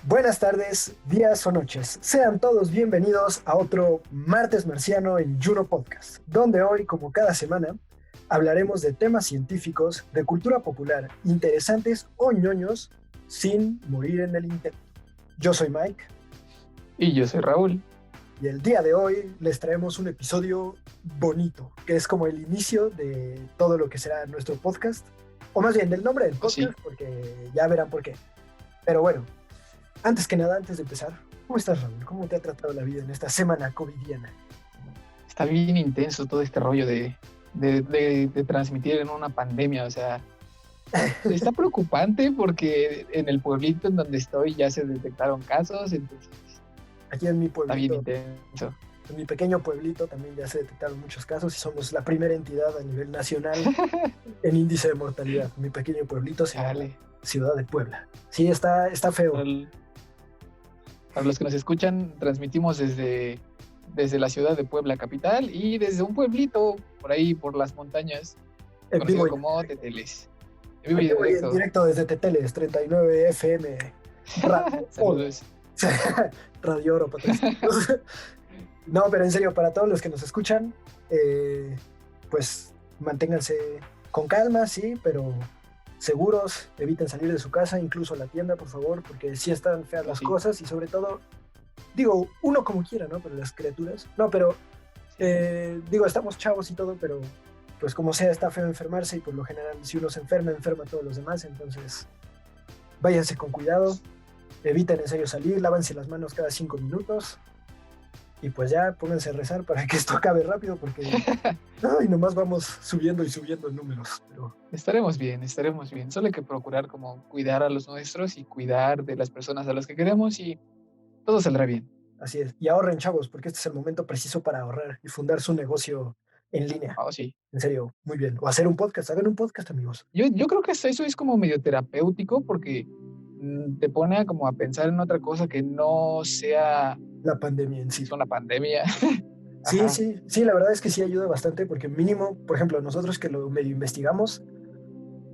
Buenas tardes, días o noches. Sean todos bienvenidos a otro Martes Marciano en Juno Podcast, donde hoy, como cada semana, hablaremos de temas científicos, de cultura popular, interesantes o ñoños, sin morir en el intento. Yo soy Mike. Y yo soy Raúl. Y el día de hoy les traemos un episodio bonito, que es como el inicio de todo lo que será nuestro podcast, o más bien del nombre del podcast, Sí. porque ya verán por qué. Pero bueno, antes que nada, antes de empezar, ¿cómo estás, Raúl? ¿Cómo te ha tratado la vida en esta semana covidiana? Está bien intenso todo este rollo de transmitir en una pandemia. O sea, está preocupante porque en el pueblito en donde estoy ya se detectaron casos, entonces Aquí en mi está bien pueblito, intenso. en mi pequeño pueblito también ya se detectaron muchos casos y somos la primera entidad a nivel nacional en índice de mortalidad. Mi pequeño pueblito se llama Chale. Ciudad de Puebla. Sí, está feo. Para, para los que nos escuchan, transmitimos desde la ciudad de Puebla capital y desde un pueblito por ahí, por las montañas, En vivo conocido y como en directo. Teteles. En En vivo y vivo y en directo. directo desde Teteles, 39 FM, Radio Oro. Saludos. Radio Oro, patrocínanos. No, pero en serio, para todos los que nos escuchan, pues manténganse con calma, sí, pero seguros, eviten salir de su casa, incluso a la tienda, por favor, porque sí están feas las Sí, cosas y sobre todo, digo, uno como quiera, ¿no? Pero las criaturas, no, pero sí. digo, estamos chavos y todo, pero pues como sea, está feo enfermarse y por lo general, si uno se enferma, enferma a todos los demás, entonces váyanse con cuidado, eviten en serio salir, lávense las manos cada 5 minutos. Y pues ya pónganse a rezar para que esto acabe rápido porque ay, nomás vamos subiendo y subiendo en números. Pero Estaremos bien, estaremos bien. Solo hay que procurar como cuidar a los nuestros y cuidar de las personas a las que queremos y todo saldrá bien. así es. Y ahorren, chavos, porque este es el momento preciso para ahorrar y fundar su negocio en línea. Oh, sí. En serio, muy bien. O hacer un podcast. Hagan un podcast, amigos. Yo creo que eso es como medio terapéutico porque te pone a como a pensar en otra cosa que no sea La pandemia en sí. pues, una pandemia. Sí, Ajá. sí, sí, la verdad es que sí ayuda bastante porque mínimo, por ejemplo, nosotros que lo medio investigamos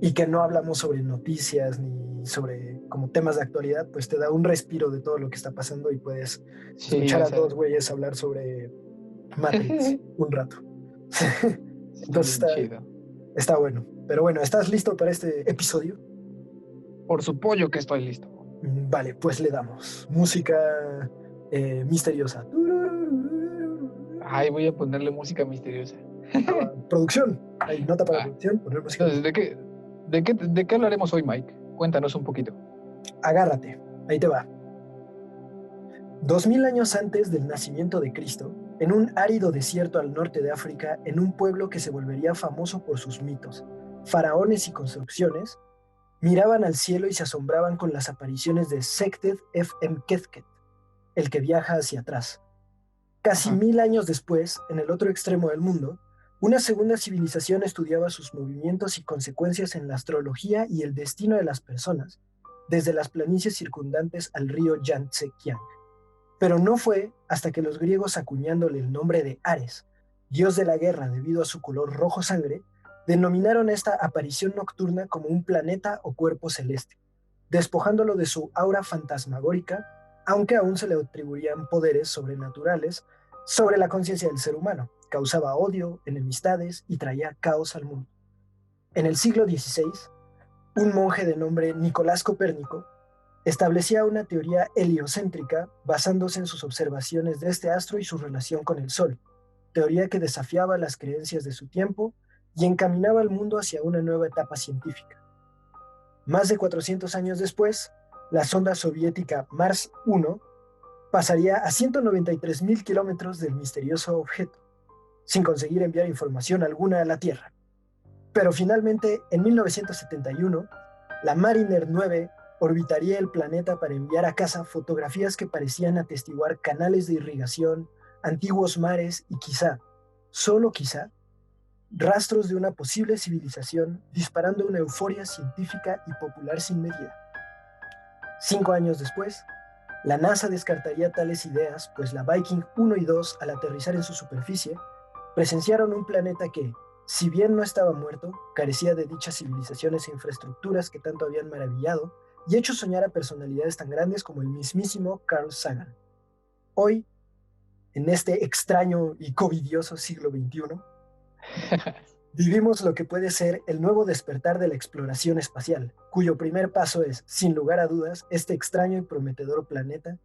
y que no hablamos sobre noticias ni sobre como temas de actualidad, pues te da un respiro de todo lo que está pasando y puedes Sí, escuchar o a sea, dos güeyes hablar sobre Matrix un rato. está Entonces bien chido. está bueno. Pero bueno, ¿estás listo para este episodio? Por su pollo que estoy listo. Vale, pues le damos. Música misteriosa. Ay, voy a ponerle música misteriosa. Producción. Hay nota para Va. producción. Poner música Entonces, misteriosa. de qué hablaremos hoy, Mike? Cuéntanos un poquito. Agárrate. Ahí te va. 2000 años antes del nacimiento de Cristo, en un árido desierto al norte de África, en un pueblo que se volvería famoso por sus mitos, faraones y construcciones, miraban al cielo y se asombraban con las apariciones de Sektet F.M. el que viaja hacia atrás. Casi Ajá. 1000 años después, en el otro extremo del mundo, una segunda civilización estudiaba sus movimientos y consecuencias en la astrología y el destino de las personas, desde las planicies circundantes al río Yangtze-Kiang. Pero no fue hasta que los griegos, acuñándole el nombre de Ares, dios de la guerra debido a su color rojo sangre, denominaron esta aparición nocturna como un planeta o cuerpo celeste, despojándolo de su aura fantasmagórica, aunque aún se le atribuían poderes sobrenaturales sobre la conciencia del ser humano. Causaba odio, enemistades y traía caos al mundo. En el siglo XVI, un monje de nombre Nicolás Copérnico establecía una teoría heliocéntrica basándose en sus observaciones de este astro y su relación con el Sol, teoría que desafiaba las creencias de su tiempo y encaminaba al mundo hacia una nueva etapa científica. Más de 400 años después, la sonda soviética Mars 1 pasaría a 193.000 kilómetros del misterioso objeto, sin conseguir enviar información alguna a la Tierra. Pero finalmente, en 1971, la Mariner 9 orbitaría el planeta para enviar a casa fotografías que parecían atestiguar canales de irrigación, antiguos mares y quizá, solo quizá, rastros de una posible civilización disparando una euforia científica y popular sin medida. 5 años después, la NASA descartaría tales ideas, pues la Viking 1 y 2, al aterrizar en su superficie, presenciaron un planeta que, si bien no estaba muerto, carecía de dichas civilizaciones e infraestructuras que tanto habían maravillado y hecho soñar a personalidades tan grandes como el mismísimo Carl Sagan. Hoy, en este extraño y covidioso siglo XXI, vivimos lo que puede ser el nuevo despertar de la exploración espacial, cuyo primer paso es, sin lugar a dudas, este extraño y prometedor planeta,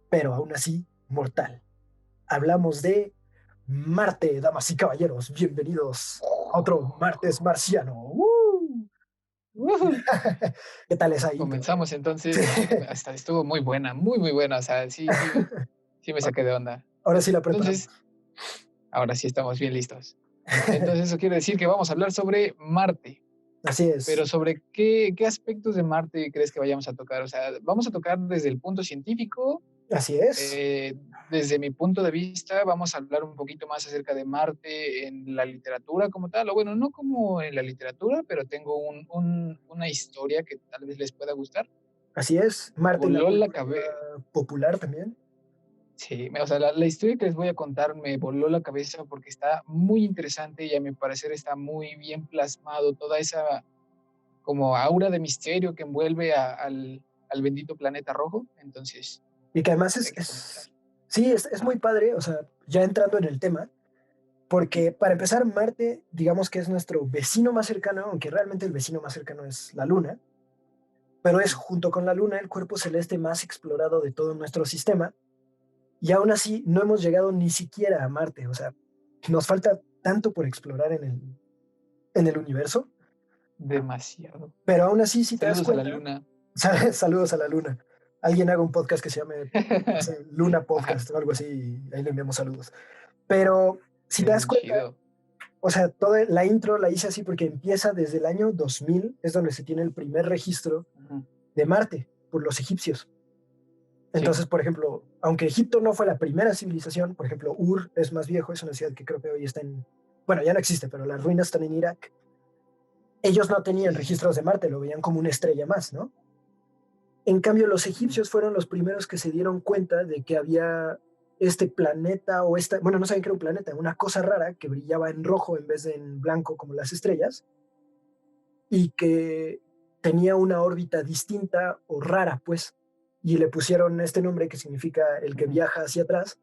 pero aún así mortal. Hablamos de Marte, damas y caballeros. Bienvenidos a otro martes marciano. ¿Qué tal esa intro? Comenzamos entonces, hasta estuvo muy buena, muy buena, o sea, sí me saqué de onda. Ahora sí la preparamos. Entonces, ahora sí estamos bien listos. Entonces eso quiere decir que vamos a hablar sobre Marte, Así pero es, sobre qué aspectos de Marte crees que vayamos a tocar. O sea, vamos a tocar desde el punto científico. así es. Desde mi punto de vista, vamos a hablar un poquito más acerca de Marte en la literatura como tal, o bueno, no como en la literatura, pero tengo una historia que tal vez les pueda gustar. Así es. Marte en la Voló la cultura cabeza, popular también. sí, o sea, la historia que les voy a contar me voló la cabeza porque está muy interesante y a mi parecer está muy bien plasmado toda esa como aura de misterio que envuelve al bendito planeta rojo. Entonces, Y que además hay que comenzar. sí, es muy padre, o sea, ya entrando en el tema, porque para empezar, Marte, digamos que es nuestro vecino más cercano, aunque realmente el vecino más cercano es la Luna, pero es junto con la Luna el cuerpo celeste más explorado de todo nuestro sistema, y aún así no hemos llegado ni siquiera a Marte, o sea, nos falta tanto por explorar en el universo, Demasiado. pero aún así, si te das Saludos a la cuenta, luna. saludos a la Luna. Alguien haga un podcast que se llame, no sé, Luna Ajá, Podcast o algo así, y ahí le enviamos saludos. Pero si te sería das bien cuenta, chido. o sea, toda la intro la hice así porque empieza desde el año 2000, es donde se tiene el primer registro Ujú. de Marte por los egipcios. Sí, Entonces, por ejemplo, aunque Egipto no fue la primera civilización, por ejemplo, Ur es más viejo, es una ciudad que creo que hoy está en, bueno, ya no existe, pero las ruinas están en Irak. Ellos no sí, tenían sí, sí. registros de Marte, lo veían como una estrella más, ¿no? En cambio, los Ujú. egipcios fueron los primeros que se dieron cuenta de que había este planeta o esta, bueno, no saben que era un planeta, una cosa rara que brillaba en rojo en vez de en blanco como las estrellas y que tenía una órbita distinta o rara, pues, y le pusieron este nombre que significa el que Ujú. viaja hacia atrás,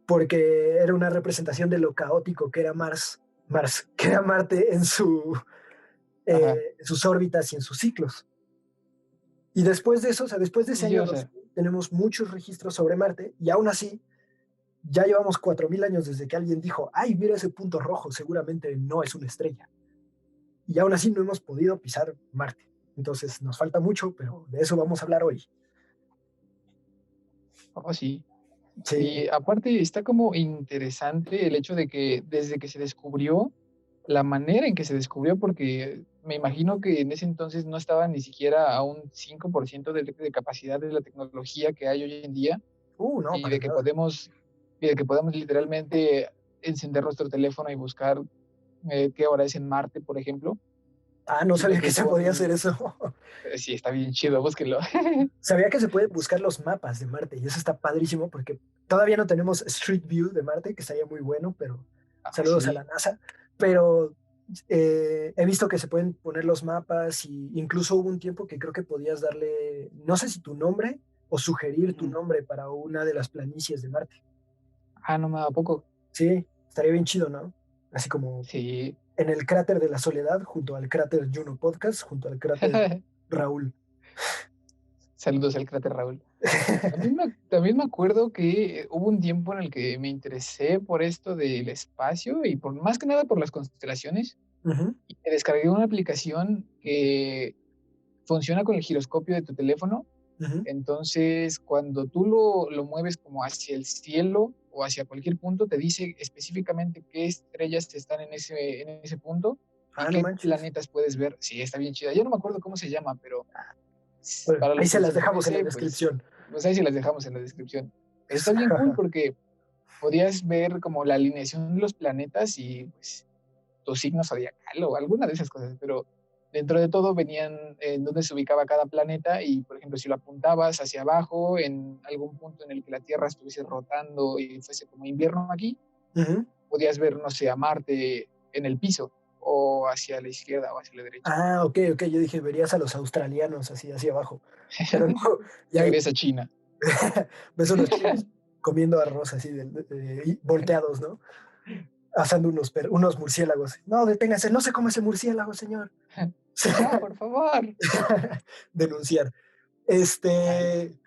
porque era una representación de lo caótico que era Mars que era Marte Ajá. en sus órbitas y en sus ciclos. Y después de eso, o sea, después de Sí, ese sí, año o sea, 2000, tenemos muchos registros sobre Marte y aún así ya llevamos 4000 años desde que alguien dijo, ay, mira ese punto rojo, seguramente no es una estrella. Y aún así no hemos podido pisar Marte. Entonces nos falta mucho, pero de eso vamos a hablar hoy. oh, sí. Sí, Y aparte está como interesante el hecho de que desde que se descubrió, la manera en que se descubrió, porque me imagino que en ese entonces no estaba ni siquiera a un 5% de capacidad de la tecnología que hay hoy en día no, y para nada. de que podemos literalmente encender nuestro teléfono y buscar qué hora es en Marte, por ejemplo, Ah, no sino sabía que que se podía hacer con... eso. Sí, está bien chido, búsquenlo. Sabía que se pueden buscar los mapas de Marte y eso está padrísimo porque todavía no tenemos Street View de Marte, que estaría muy bueno, pero Ah, saludos a la sí. NASA. Pero he visto que se pueden poner los mapas y incluso hubo un tiempo que creo que podías darle, no sé si tu nombre o sugerir tu Ujú. nombre para una de las planicies de Marte. Ah, no, ¿a poco? Sí, estaría bien chido, ¿no? Así como Sí. en el cráter de la Soledad, junto al cráter Juno Podcast, junto al cráter Raúl. Saludos al cráter Raúl. También me acuerdo que hubo un tiempo en el que me interesé por esto del espacio y por más que nada por las constelaciones. Ujú, Y me descargué una aplicación que funciona con el giroscopio de tu teléfono. ujú. Entonces, cuando tú lo mueves como hacia el cielo o hacia cualquier punto, te dice específicamente qué estrellas están en ese punto y Ah, no qué manches. planetas puedes ver. Sí, está bien chida. Ya no me acuerdo cómo se llama, pero Bueno, para ahí los que se les las dejamos en la interese, descripción. pues ahí sí las dejamos en la descripción. Pero está bien cool porque podías ver como la alineación de los planetas y pues tu signo zodiacal o alguna de esas cosas, pero dentro de todo venían en dónde se ubicaba cada planeta y, por ejemplo, si lo apuntabas hacia abajo, en algún punto en el que la Tierra estuviese rotando y fuese como invierno aquí, Ujú. podías ver, no sé, a Marte en el piso. o hacia la izquierda o hacia la derecha. Ah, ok, yo dije, verías a los australianos así hacia abajo. Pero no, y Te ahí verías a China. ves unos chinos comiendo arroz así, volteados, ¿no? Asando unos murciélagos. No, deténgase, no se come ese murciélago, señor. No, por favor. Denunciar. Ay,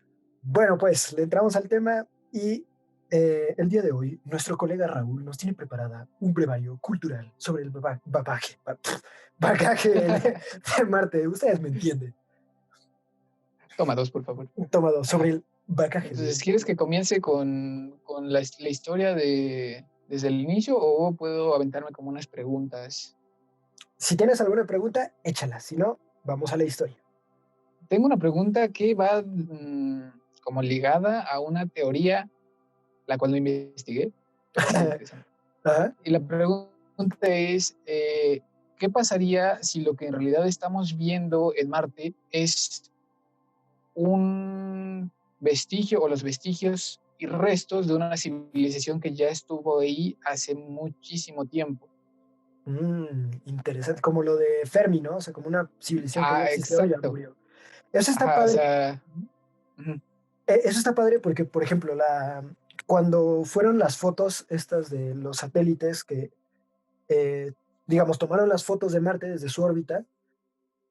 Bueno, pues le entramos al tema y el día de hoy nuestro colega Raúl nos tiene preparada un brevario cultural sobre el bagaje de Marte. Ustedes me entienden. toma dos, por favor. Toma dos, sobre el bagaje de... Entonces, ¿quieres que comience con la historia desde el inicio o puedo aventarme como unas preguntas? Si tienes alguna pregunta, échala. Si no, vamos a la historia. Tengo una pregunta que va como ligada a una teoría, la cual no investigué, pero está interesante. Ajá. Y la pregunta es, ¿qué pasaría si lo que en realidad estamos viendo en Marte es un vestigio o los vestigios y restos de una civilización que ya estuvo ahí hace muchísimo tiempo? Interesante, como lo de Fermi, ¿no? O sea, como una civilización que ya existió ya Exacto. murió. Eso está Ajá, o padre. sea, ujú, Eso está padre porque, por ejemplo, cuando fueron las fotos estas de los satélites que, eh, digamos, tomaron las fotos de Marte desde su órbita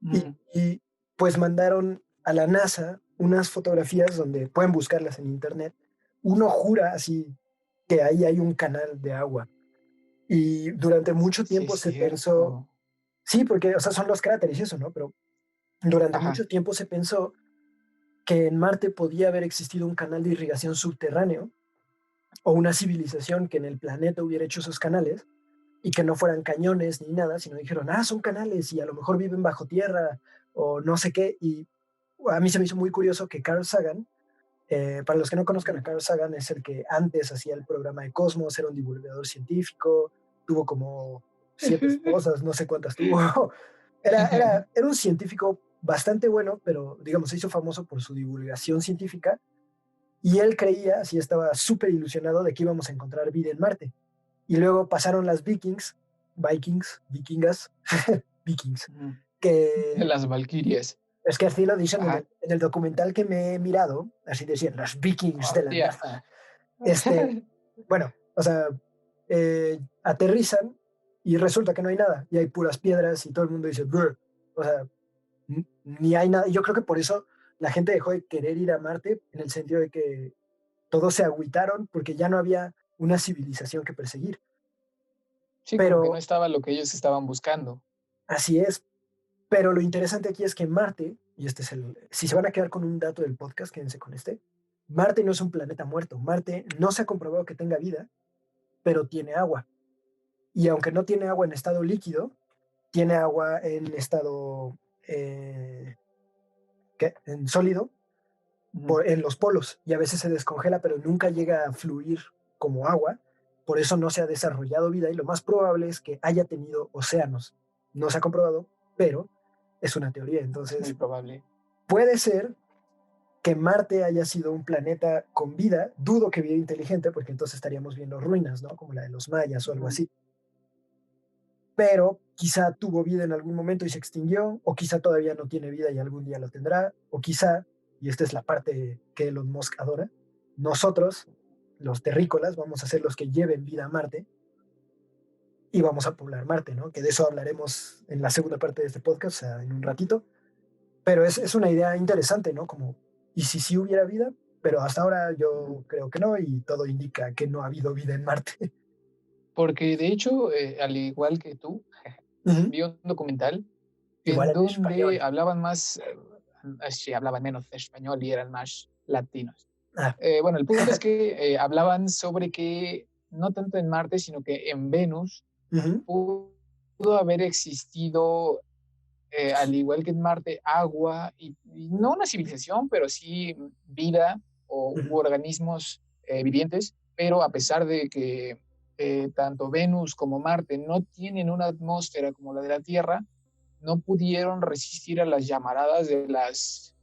y, ujú, y, pues mandaron a la NASA unas fotografías donde pueden buscarlas en internet. Uno jura así que ahí hay un canal de agua. Y durante mucho sí es tiempo se pensó, cierto. sí, porque, o sea, son los cráteres y eso, ¿no? Pero durante Ajá, mucho tiempo se pensó que en Marte podía haber existido un canal de irrigación subterráneo o una civilización que en el planeta hubiera hecho esos canales y que no fueran cañones ni nada, sino dijeron, son canales y a lo mejor viven bajo tierra o no sé qué. Y a mí se me hizo muy curioso que Carl Sagan, para los que no conozcan a Carl Sagan, es el que antes hacía el programa de Cosmos, era un divulgador científico, tuvo como 7 esposas, no sé cuántas tuvo. Era un científico bastante bueno, pero digamos, se hizo famoso por su divulgación científica y él creía, así estaba súper ilusionado de que íbamos a encontrar vida en Marte. Y luego pasaron las vikingas, vikings, ujú. que Las Valquirias. es que así lo dicen Ajá, en el documental que me he mirado, así decían, las vikings de la hostia. NASA. Este, bueno, o sea, aterrizan y resulta que no hay nada, y hay puras piedras y todo el mundo dice, "Brr". O sea, ni hay nada. Y yo creo que por eso la gente dejó de querer ir a Marte, en el sentido de que todos se agüitaron porque ya no había una civilización que perseguir. Sí, como que no Pero estaba lo que ellos estaban buscando. así es. Pero lo interesante aquí es que Marte, y si se van a quedar con un dato del podcast, quédense con este. Marte no es un planeta muerto. Marte no se ha comprobado que tenga vida, pero tiene agua. Y aunque no tiene agua en estado líquido, tiene agua en estado en sólido, Ujú. en los polos. Y a veces se descongela, pero nunca llega a fluir como agua. Por eso no se ha desarrollado vida y lo más probable es que haya tenido océanos. No se ha comprobado, pero es una teoría. Es muy Entonces, probable. puede ser que Marte haya sido un planeta con vida. Dudo que vida inteligente, porque entonces estaríamos viendo ruinas, ¿no? Como la de los mayas o algo Ujú. así. Pero quizá tuvo vida en algún momento y se extinguió, o quizá todavía no tiene vida y algún día lo tendrá, o quizá, y esta es la parte que Elon Musk adora, nosotros, los terrícolas, vamos a ser los que lleven vida a Marte y vamos a poblar Marte, ¿no? Que de eso hablaremos en la segunda parte de este podcast, o sea, en un ratito. Pero es una idea interesante, ¿no? Como, ¿y si sí hubiera vida? Pero hasta ahora yo creo que no y todo indica que no ha habido vida en Marte. Porque de hecho, al igual que tú, Ujú. vi un documental Igual en en donde español. hablaban más, sí, hablaban menos español y eran más latinos. Ah, Bueno, el punto es que hablaban sobre que no tanto en Marte, sino que en Venus ujú, pudo haber existido, al igual que en Marte, agua y no una civilización, pero sí vida o u ujú, organismos vivientes, pero a pesar de que tanto Venus como Marte no tienen una atmósfera como la de la Tierra, no pudieron resistir a las llamaradas de las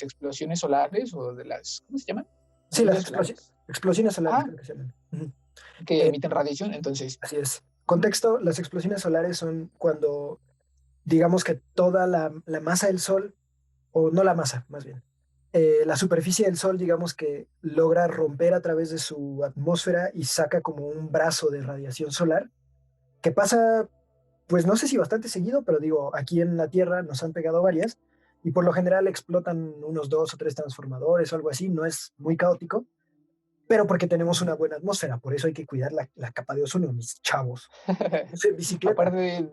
explosiones solares o de las, ¿cómo se llaman? sí, las Noticias solares. explosiones solares Ah, creo que se llaman. Ujú. que Eh, emiten radiación. Entonces, así es. Contexto, las explosiones solares son cuando, digamos que toda la masa del Sol, o no la masa, más bien, la superficie del Sol, digamos que logra romper a través de su atmósfera y saca como un brazo de radiación solar, que pasa, pues no sé si bastante seguido, pero digo, aquí en la Tierra nos han pegado varias, y por lo general explotan unos 2 o 3 transformadores o algo así, no es muy caótico, pero porque tenemos una buena atmósfera, por eso hay que cuidar la capa de ozono, mis chavos. En bicicleta. Aparte,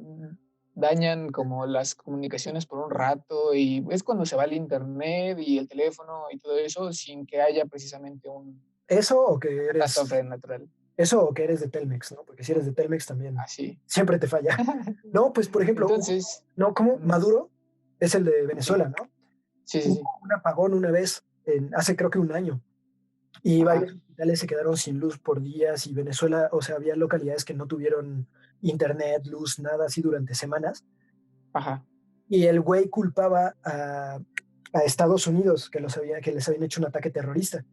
dañan como las comunicaciones por un rato y es cuando se va el internet y el teléfono y todo eso sin que haya precisamente un Eso o que eres, catástrofe natural. eso o que eres de Telmex, ¿no? Porque si eres de Telmex también Así. siempre te falla. No, pues por ejemplo, Entonces, no, como ujú, Maduro es el de sí, Venezuela, ¿no? sí, sí, Hubo sí. un apagón una vez, hace creo que un año, y Ajá, varios hospitales se quedaron sin luz por días y Venezuela, o sea, había localidades que no tuvieron internet, luz, nada así durante semanas. ajá. Y el güey culpaba a Estados Unidos que les habían hecho un ataque terrorista.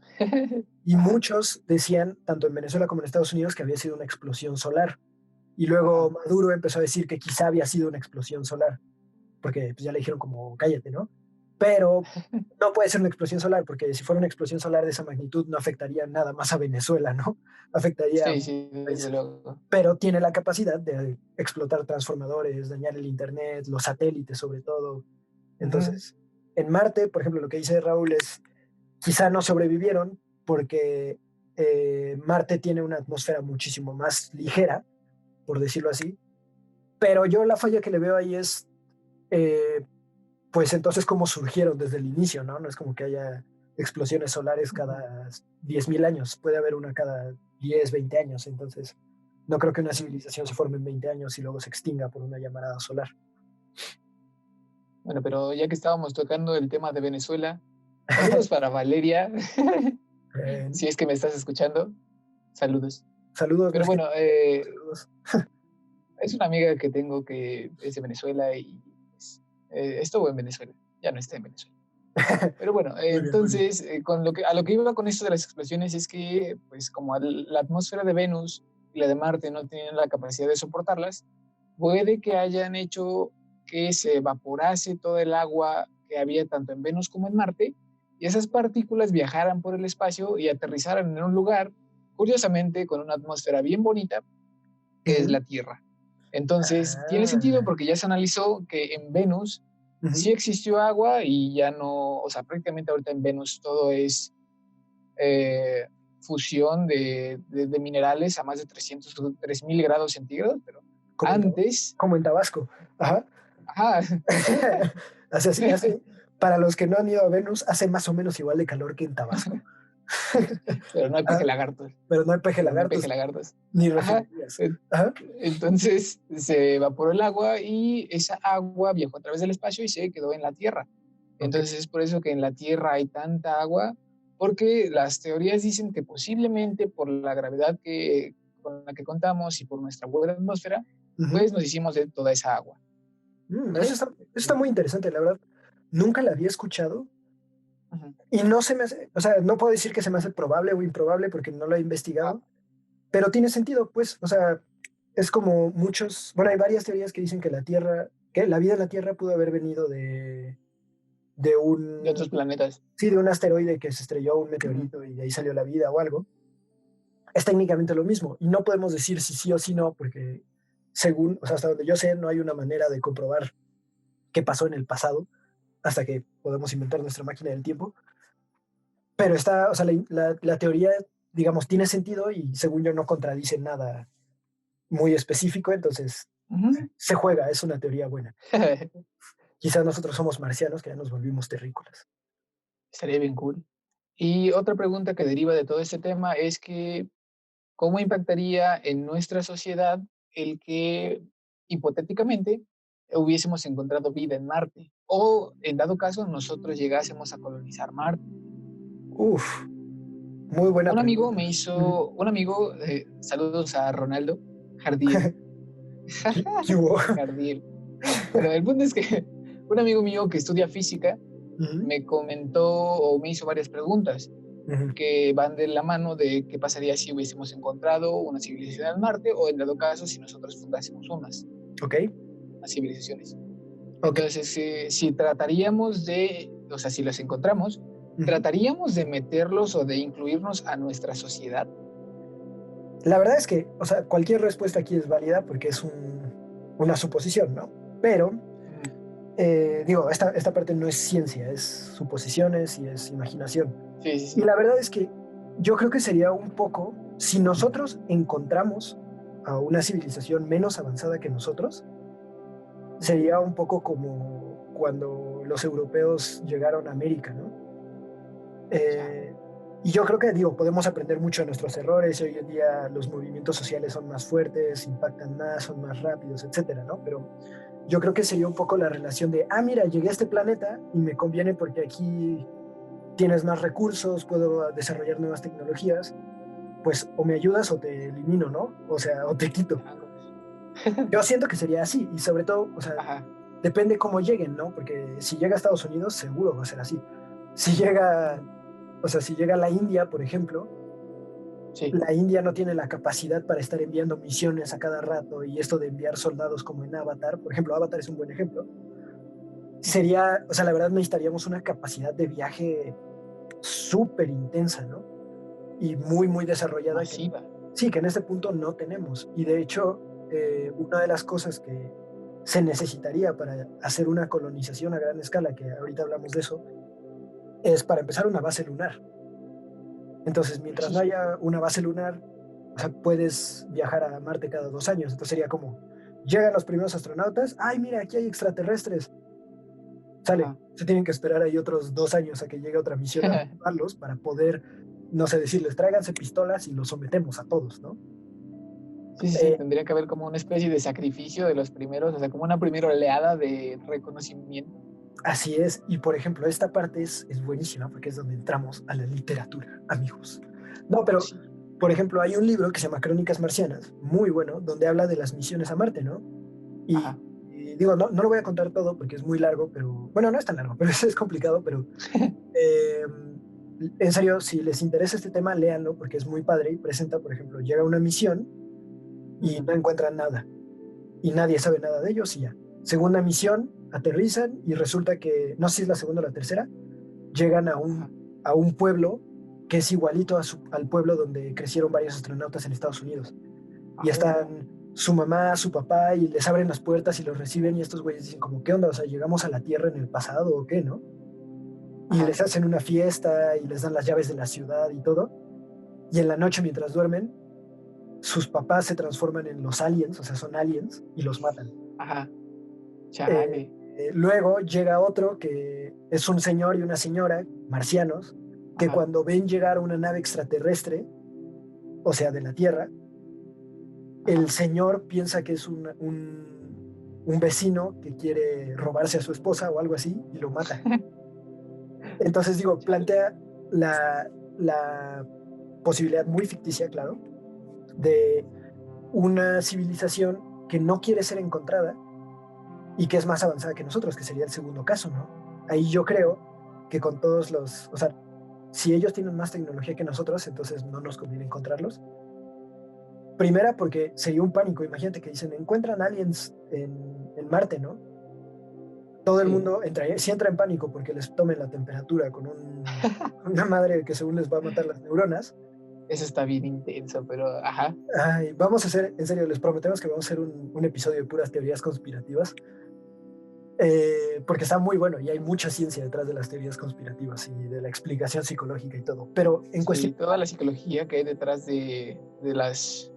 Y Ajá, muchos decían, tanto en Venezuela como en Estados Unidos, que había sido una explosión solar. Y luego ajá. Maduro empezó a decir que quizá había sido una explosión solar, porque pues, ya le dijeron como cállate, ¿no? Pero no puede ser una explosión solar, porque si fuera una explosión solar de esa magnitud no afectaría nada más a Venezuela, ¿no? Afectaría a Sí, muchos sí, desde países. luego. Pero tiene la capacidad de explotar transformadores, dañar el Internet, los satélites sobre todo. Ujú, Entonces, en Marte, por ejemplo, lo que dice Raúl es, quizá no sobrevivieron porque Marte tiene una atmósfera muchísimo más ligera, por decirlo así, pero yo la falla que le veo ahí es, eh, pues entonces cómo surgieron desde el inicio, ¿no? No es como que haya explosiones solares ujú, cada 10.000 años, puede haber una cada 10, 20 años, entonces no creo que una ujú. civilización se forme en 20 años y luego se extinga por una llamarada solar. Bueno, pero ya que estábamos tocando el tema de Venezuela, saludos para Valeria, si es que me estás escuchando, saludos. Saludos, no Pero es que bueno, saludos. es una amiga que tengo que es de Venezuela y pues, estuvo en Venezuela, ya no está en Venezuela. Pero bueno, Muy bien, muy bien. entonces, a lo que iba con esto de las explosiones es que, pues como la atmósfera de Venus y la de Marte no tienen la capacidad de soportarlas, puede que hayan hecho que se evaporase todo el agua que había tanto en Venus como en Marte y esas partículas viajaran por el espacio y aterrizaran en un lugar, curiosamente, con una atmósfera bien bonita, que es Ujú. la Tierra. Entonces, tiene sentido Ah, porque ya se analizó que en Venus ujú. sí existió agua y ya no, o sea, prácticamente ahorita en Venus todo es eh, fusión de minerales a más de 3.000 grados centígrados, pero Como en, antes, como en Tabasco. Ajá. ajá, Para los que no han ido a Venus, hace más o menos igual de calor que en Tabasco. pero no hay peje Ah, lagartos, pero no hay peje pero no hay peje lagartos lagartos. ni Ajá, refinerías. Ajá. entonces se evaporó el agua y esa agua viajó a través del espacio y se quedó en la Tierra. Ok. Entonces es por eso que en la Tierra hay tanta agua, porque las teorías dicen que posiblemente por la gravedad con la que contamos y por nuestra buena atmósfera, Ujú. pues nos hicimos de toda esa agua. Eso está muy interesante, la verdad. Nunca la había escuchado Ujú. y no se me hace, o sea, no puedo decir que se me hace probable o improbable porque no lo he Ah, investigado, pero tiene sentido, pues, o sea, es como muchos, bueno, hay varias teorías que dicen que la Tierra, que la vida en la Tierra pudo haber venido de de otros un, planetas. sí, de un asteroide que se estrelló, un Ujú. meteorito y de ahí salió la vida o algo. Es técnicamente lo mismo y no podemos decir si sí o si no, porque según, o sea, hasta donde yo sé, no hay una manera de comprobar qué pasó en el pasado hasta que podemos inventar nuestra máquina del tiempo. Pero está, o sea, la teoría, digamos, tiene sentido y según yo no contradice nada muy específico, entonces Ujú. se juega, es una teoría buena. Quizás nosotros somos marcianos que ya nos volvimos terrícolas. Estaría bien cool. Y otra pregunta que deriva de todo este tema es que, ¿cómo impactaría en nuestra sociedad el que hipotéticamente hubiésemos encontrado vida en Marte? O, en dado caso, nosotros llegásemos a colonizar Marte. Uf, muy buena pregunta. Ujú. Un amigo, saludos a Ronaldo, Jardiel, ¿Qué hubo? Jardiel. Bueno, el punto es que un amigo mío que estudia física Ujú. me comentó o me hizo varias preguntas. Ujú. que van de la mano de qué pasaría si hubiésemos encontrado una civilización en Marte o en dado caso si nosotros fundásemos Ok, unas civilizaciones. ok. Entonces, si trataríamos de, o sea, si los encontramos, Ujú. trataríamos de meterlos o de incluirnos a nuestra sociedad. La verdad es que, o sea, cualquier respuesta aquí es válida porque es una suposición, ¿no? Pero, Mm, digo, esta parte no es ciencia, es suposiciones y es imaginación. sí, sí, Y sí. la verdad es que yo creo que sería un poco, si nosotros encontramos a una civilización menos avanzada que nosotros, sería un poco como cuando los europeos llegaron a América, ¿no? Ya. Eh, y yo creo que, digo, podemos aprender mucho de nuestros errores y hoy en día los movimientos sociales son más fuertes, impactan más, son más rápidos, etcétera, ¿no? Pero yo creo que sería un poco la relación de, ah, mira, llegué a este planeta y me conviene porque aquí tienes más recursos, puedo desarrollar nuevas tecnologías, pues o me ayudas o te elimino, ¿no? O sea, o te quito. Ajá. Yo siento que sería así y sobre todo, o sea, Ajá. depende cómo lleguen, ¿no? Porque si llega a Estados Unidos, seguro va a ser así. Si llega, Mm, o sea, si llega a la India, por ejemplo, sí. la India no tiene la capacidad para estar enviando misiones a cada rato y esto de enviar soldados como en Avatar, por ejemplo, Avatar es un buen ejemplo, Ujú. sería, o sea, la verdad necesitaríamos una capacidad de viaje súper intensa, ¿no? Y muy, muy desarrollada que Masiva. sí, que en este punto no tenemos. Y de hecho, una de las cosas que se necesitaría para hacer una colonización a gran escala, que ahorita hablamos de eso, es para empezar una base lunar. Entonces, mientras no Sí. haya una base lunar, o sea, puedes viajar a Marte cada 2 años. Entonces sería como, llegan los primeros astronautas, ay, mira, aquí hay extraterrestres. Sale, Ajá. se tienen que esperar ahí otros 2 años a que llegue otra misión a salvarlos para poder, no sé, decirles, tráiganse pistolas y los sometemos a todos, ¿no? Sí, sí, sí, Eh, tendría que haber como una especie de sacrificio de los primeros, o sea, como una primera oleada de reconocimiento. Así es, y por ejemplo, esta parte es buenísima porque es donde entramos a la literatura, amigos. No, Oh, pero, sí. por ejemplo, hay un libro que se llama Crónicas Marcianas, muy bueno, donde habla de las misiones a Marte, ¿no? Y, Ajá. y digo, no lo voy a contar todo porque es muy largo, pero, bueno, no es tan largo, pero es complicado, pero eh, en serio, si les interesa este tema, léanlo porque es muy padre y presenta, por ejemplo, llega una misión y Ujú. no encuentran nada y nadie sabe nada de ellos y ya. Segunda misión, aterrizan y resulta que, no sé si es la segunda o la tercera, llegan Ajá. a un pueblo que es igualito al pueblo donde crecieron varios astronautas en Estados Unidos. Y Oh, están su mamá, su papá, y les abren las puertas y los reciben y estos güeyes dicen como, ¿qué onda? O sea, ¿llegamos a la Tierra en el pasado o qué, no? Y ajá. les hacen una fiesta y les dan las llaves de la ciudad y todo. Y en la noche mientras duermen, sus papás se transforman en los aliens, o sea, son aliens, y los matan. Ajá. Eh, Chale. Luego llega otro que es un señor y una señora, marcianos, que Ajá. cuando ven llegar una nave extraterrestre, o sea, de la Tierra, el Ajá. señor piensa que es un vecino que quiere robarse a su esposa o algo así y lo mata. Entonces, digo, Chale. plantea la posibilidad muy ficticia, claro, de una civilización que no quiere ser encontrada y que es más avanzada que nosotros, que sería el segundo caso, ¿no? Ahí yo creo que con todos los, o sea, si ellos tienen más tecnología que nosotros, entonces no nos conviene encontrarlos. Primera, porque sería un pánico. Imagínate que dicen, encuentran aliens en Marte, ¿no? Todo el Sí. mundo entra, sí entra en pánico porque les tomen la temperatura con una madre que según les va a matar las neuronas. Eso está bien intenso, pero ajá. Ay, vamos a hacer, en serio, les prometemos que vamos a hacer un episodio de puras teorías conspirativas, porque está muy bueno y hay mucha ciencia detrás de las teorías conspirativas y de la explicación psicológica y todo. Pero en cuestión Sí, toda la psicología que hay detrás de las.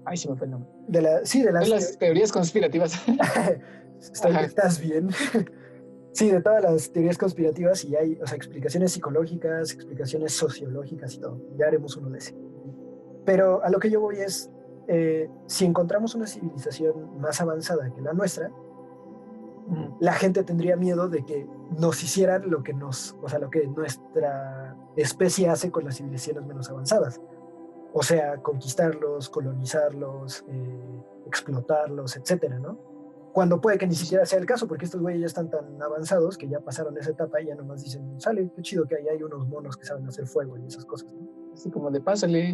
Ay, se me fue el nombre. de la, sí, de De las, las teorías conspirativas. Ajá. estás bien. Sí, de todas las teorías conspirativas y hay, o sea, explicaciones psicológicas, explicaciones sociológicas y todo. Ya haremos uno de ese. Pero a lo que yo voy es, si encontramos una civilización más avanzada que la nuestra, Ujú. la gente tendría miedo de que nos hicieran lo que nos, o sea, lo que nuestra especie hace con las civilizaciones menos avanzadas. O sea, conquistarlos, colonizarlos, explotarlos, etcétera, ¿no? Cuando puede que ni siquiera sea el caso, porque estos güeyes ya están tan avanzados que ya pasaron esa etapa y ya nomás dicen, sale, qué chido que hay unos monos que saben hacer fuego y esas cosas, ¿no? Así como de pásale,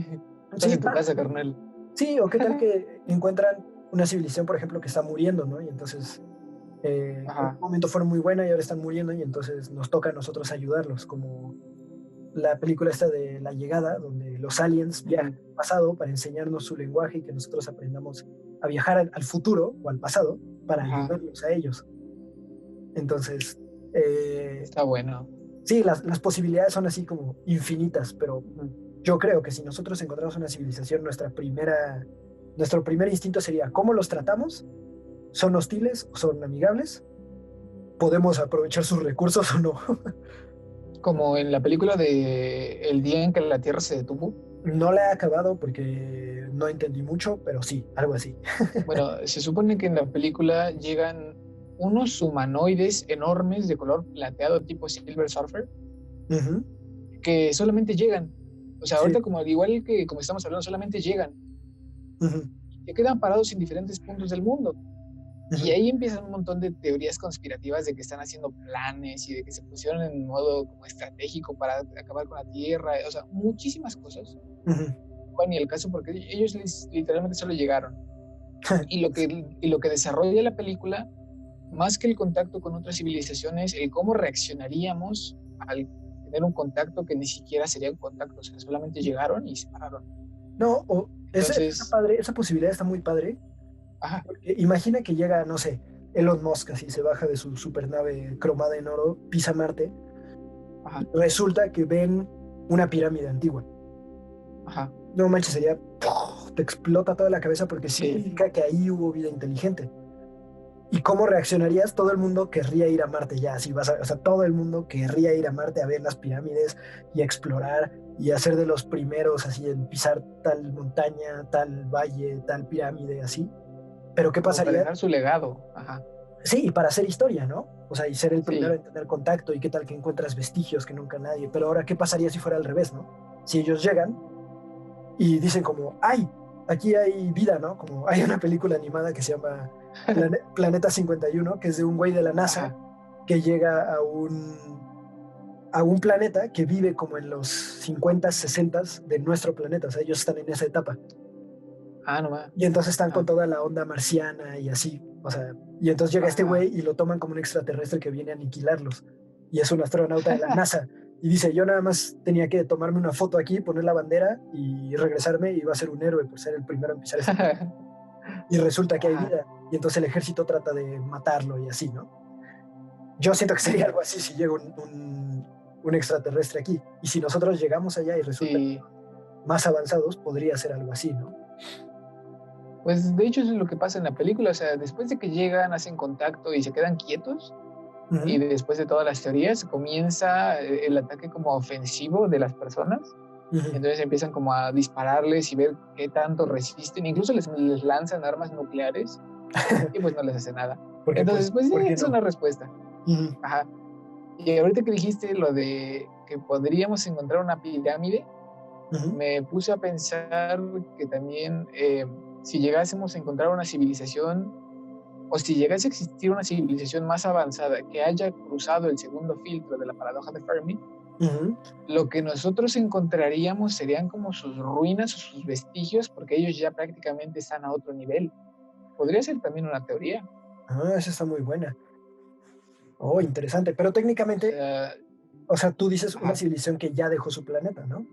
estás Sí, en tu casa, carnal. sí, o qué tal que encuentran una civilización, por ejemplo, que está muriendo, ¿no? Y entonces en un Ajá. momento fueron muy buena y ahora están muriendo y entonces nos toca a nosotros ayudarlos, como la película esta de La Llegada, donde los aliens viajan al pasado para enseñarnos su lenguaje y que nosotros aprendamos a viajar al futuro o al pasado para Ajá. ayudarlos a ellos. Entonces, eh, Está bueno. sí, las posibilidades son así como infinitas, pero Ujú. yo creo que si nosotros encontramos una civilización, nuestro primer instinto sería cómo los tratamos, son hostiles, son amigables, podemos aprovechar sus recursos o no. Como en la película de El día en que la Tierra se detuvo. No la he acabado porque no entendí mucho, pero sí, algo así. Bueno, se supone que en la película llegan unos humanoides enormes de color plateado tipo Silver Surfer Ujú, que solamente llegan. O sea, sí, ahorita como al igual que como estamos hablando, solamente llegan. ujú, Que quedan parados en diferentes puntos del mundo. Y ujú, ahí empiezan un montón de teorías conspirativas de que están haciendo planes y de que se pusieron en modo como estratégico para acabar con la Tierra, o sea, muchísimas cosas. ujú. Bueno, y el caso porque ellos literalmente solo llegaron. Y lo que desarrolla la película, más que el contacto con otras civilizaciones, el cómo reaccionaríamos al tener un contacto que ni siquiera sería un contacto, o sea, solamente llegaron y se pararon. No, esa está Entonces, padre, esa posibilidad está muy padre. ajá, Porque imagina que llega, no sé, Elon Musk así, se baja de su supernave cromada en oro, pisa Marte, ajá, y resulta que ven una pirámide antigua. ajá, No manches, sería, ¡puf! Te explota toda la cabeza porque sí, significa que ahí hubo vida inteligente. ¿Y cómo reaccionarías? Todo el mundo querría ir a Marte ya, así vas a, o sea, todo el mundo querría ir a Marte a ver las pirámides y a explorar y a ser de los primeros así en pisar tal montaña, tal valle, tal pirámide, así. Pero ¿qué como para pasaría? dejar su legado, ajá, Sí, y para hacer historia, ¿no? O sea, y ser el primero sí. en tener contacto y qué tal que encuentras vestigios que nunca nadie. Pero ahora, ¿qué pasaría si fuera al revés, ¿no? Si ellos llegan y dicen como, ay, aquí hay vida, ¿no? Como hay una película animada que se llama Planeta 51, que es de un güey de la NASA Ajá. que llega a un planeta que vive como en los 50, 60 de nuestro planeta. O sea, ellos están en esa etapa. Ah, no más. Y entonces están con Ajá. toda la onda marciana y así. O sea, y entonces llega este Ajá. güey y lo toman como un extraterrestre que viene a aniquilarlos. Y es un astronauta de la NASA. Y dice, yo nada más tenía que tomarme una foto aquí, poner la bandera y regresarme y iba a ser un héroe por ser el primero en pisar ese planeta. Y resulta que hay Ajá. vida. Y entonces el ejército trata de matarlo y así, ¿no? Yo siento que sería algo así si llega un extraterrestre aquí. Y si nosotros llegamos allá y resulta que Sí. son más avanzados, podría ser algo así, ¿no? Pues de hecho eso es lo que pasa en la película, o sea, después de que llegan, hacen contacto y se quedan quietos, y Ujú, después de todas las teorías, comienza el ataque como ofensivo de las personas. ujú. Entonces empiezan como a dispararles y ver qué tanto resisten, incluso les lanzan armas nucleares y pues no les hace nada. Porque pues, Entonces, pues sí, ¿por qué es una no? respuesta. Ujú, Ajá. Y ahorita que dijiste lo de que podríamos encontrar una pirámide, ujú. me puse a pensar que también si llegásemos a encontrar una civilización o si llegase a existir una civilización más avanzada que haya cruzado el segundo filtro de la paradoja de Fermi, Ujú. lo que nosotros encontraríamos serían como sus ruinas o sus vestigios porque ellos ya prácticamente están a otro nivel. Podría ser también una teoría. Ah, esa está muy buena. Oh, interesante. Pero O técnicamente, sea, o sea, tú dices una ajá. civilización que ya dejó su planeta, ¿no?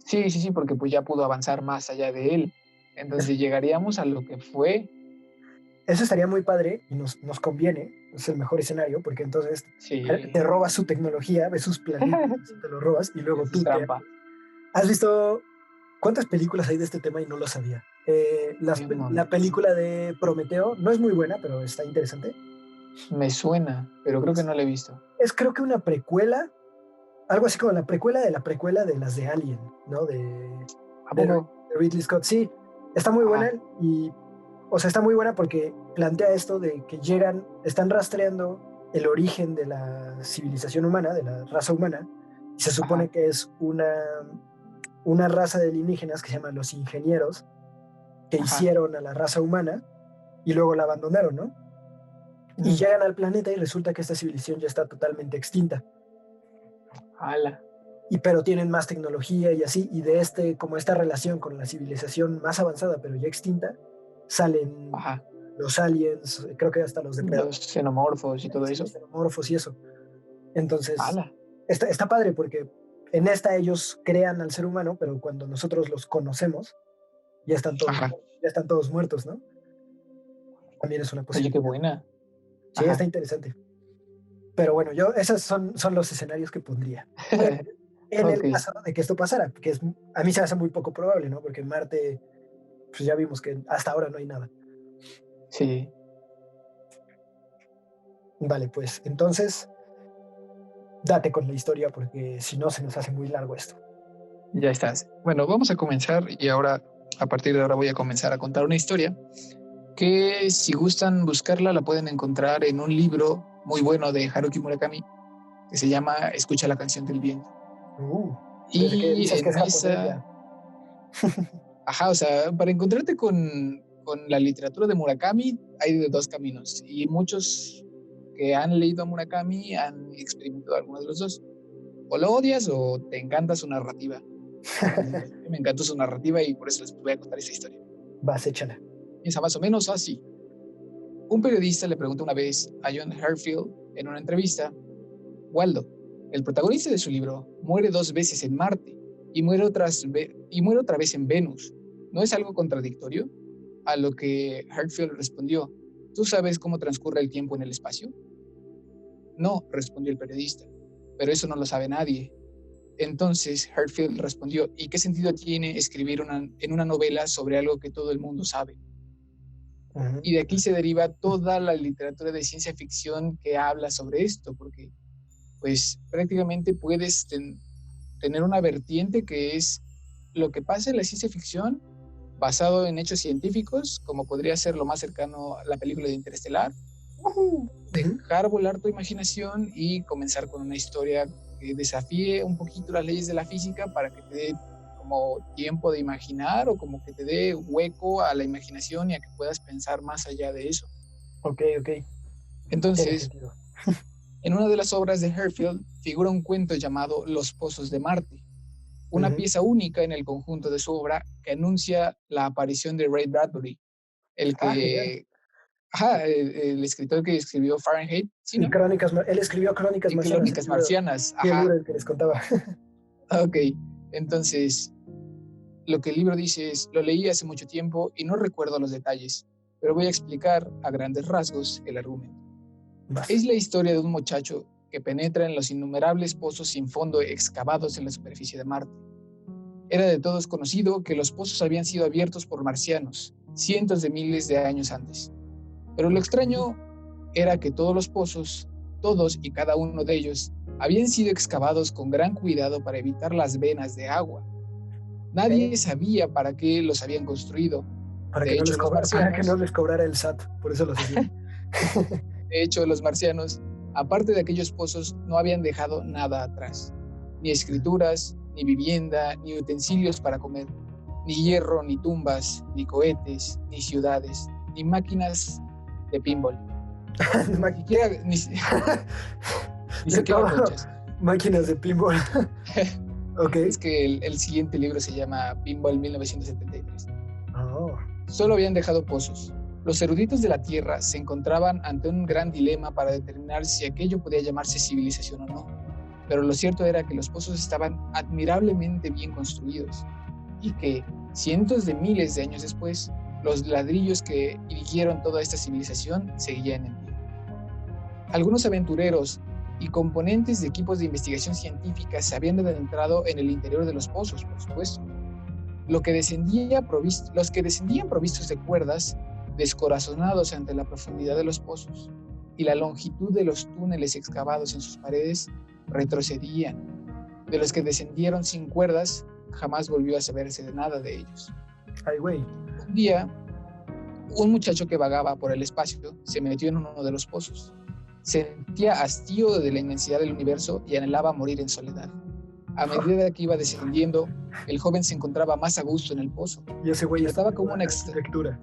Sí, sí, sí, porque pues ya pudo avanzar más allá de él. Es- Entonces llegaríamos a lo que fue, Eso estaría muy padre y nos conviene. Es el mejor escenario porque entonces te sí, robas su tecnología, ves sus planitos, así te lo robas y luego eso es tú te... trampa. ¿Has visto cuántas películas hay de este tema y no lo sabía? Hay un La montón. película de Prometeo no es muy buena, pero está interesante. Me suena, pero creo que no lo he visto. Es creo que una precuela, algo así como la precuela de las de Alien, ¿no? ¿A De, poco? de Ridley Scott. Sí, está muy buena Ajá, y, o sea, está muy buena porque plantea esto de que llegan, están rastreando el origen de la civilización humana, de la raza humana, y se supone ajá, que es una raza de alienígenas que se llaman los ingenieros, que ajá, hicieron a la raza humana y luego la abandonaron, ¿no? Y Mm. llegan al planeta y resulta que esta civilización ya está totalmente extinta. Ala. Pero tienen más tecnología y así, y de como esta relación con la civilización más avanzada, pero ya extinta, salen Ajá. los aliens, creo que hasta los depredadores, Los xenomorfos y todo sí, eso. los xenomorfos y eso. Entonces, Ala. está padre porque en esta ellos crean al ser humano, pero cuando nosotros los conocemos, ya están todos, Ajá. ya están todos muertos, ¿no? También es una Oye, qué posibilidad. buena. Sí, está Ajá. interesante. Pero bueno, esos son los escenarios que pondría. En el Ok. caso de que esto pasara, que a mí se me hace muy poco probable, ¿no? Porque en Marte, pues ya vimos que hasta ahora no hay nada. Sí. Vale, pues entonces, date con la historia porque si no se nos hace muy largo esto. Ya estás. Bueno, vamos a comenzar y ahora, a partir de ahora voy a comenzar a contar una historia que si gustan buscarla la pueden encontrar en un libro muy bueno de Haruki Murakami que se llama Escucha la canción del viento. Desde que Y dices que es en japonés esa, ya. ajá, o sea, para encontrarte con la literatura de Murakami hay de dos caminos y muchos que han leído a Murakami han experimentado alguno de los dos. O lo odias o te encanta su narrativa. Entonces, me encantó su narrativa y por eso les voy a contar esta historia. Vas, échala. Piensa más o menos así. Un periodista le preguntó una vez a John Herzog en una entrevista: Waldo, el protagonista de su libro, muere 2 veces en Marte y muere otra vez en Venus. ¿No es algo contradictorio? A lo que Herzog respondió: ¿tú sabes cómo transcurre el tiempo en el espacio? No, respondió el periodista, pero eso no lo sabe nadie. Entonces Herzog respondió: ¿y qué sentido tiene escribir en una novela sobre algo que todo el mundo sabe? Y de aquí se deriva toda la literatura de ciencia ficción que habla sobre esto, porque pues prácticamente puedes tener una vertiente que es lo que pasa en la ciencia ficción basado en hechos científicos, como podría ser lo más cercano a la película de Interestelar, dejar volar tu imaginación y comenzar con una historia que desafíe un poquito las leyes de la física para que te dé como tiempo de imaginar o como que te dé hueco a la imaginación y a que puedas pensar más allá de eso. Ok. Tiene Entonces, sentido. en una de las obras de Herzog figura un cuento llamado Los Pozos de Marte, una pieza única en el conjunto de su obra que anuncia la aparición de Ray Bradbury, el Genial. que, ajá, el escritor que escribió Fahrenheit, ¿sí, Y no? él escribió Crónicas Y Marcianas, Crónicas Marcianas, el libro ajá. del que les contaba. Ok, entonces lo que el libro dice es: lo leí hace mucho tiempo y no recuerdo los detalles, pero voy a explicar a grandes rasgos el argumento. Vas. Es la historia de un muchacho que penetra en los innumerables pozos sin fondo excavados en la superficie de Marte. Era de todos conocido que los pozos habían sido abiertos por marcianos cientos de miles de años antes. Pero lo extraño era que todos los pozos, todos y cada uno de ellos, habían sido excavados con gran cuidado para evitar las venas de agua. Nadie sabía para qué los habían construido. Para que De hecho, los no marcianos, les cobrara el SAT, por eso los hacían. aparte de aquellos pozos, no habían dejado nada atrás. Ni escrituras, ni vivienda, ni utensilios para comer, ni hierro, ni tumbas, ni cohetes, ni ciudades, ni máquinas de pinball. Ni siquiera conchas. Máquinas de pinball. Ok. Es que el siguiente libro se llama Pinball 1973. Oh. Solo habían dejado pozos. Los eruditos de la Tierra se encontraban ante un gran dilema para determinar si aquello podía llamarse civilización o no. Pero lo cierto era que los pozos estaban admirablemente bien construidos y que, cientos de miles de años después, los ladrillos que dirigieron toda esta civilización seguían en pie. Algunos aventureros y componentes de equipos de investigación científica se habían adentrado en el interior de los pozos, por supuesto. Los que descendían provistos de cuerdas, descorazonados ante la profundidad de los pozos y la longitud de los túneles excavados en sus paredes, retrocedían. De los que descendieron sin cuerdas, jamás volvió a saberse de nada de ellos. Ay, güey. Un día, un muchacho que vagaba por el espacio se metió en uno de los pozos. Sentía hastío de la inmensidad del universo y anhelaba morir en soledad. A medida que iba descendiendo, el joven se encontraba más a gusto en el pozo. Y ese güey Notaba como una arquitectura.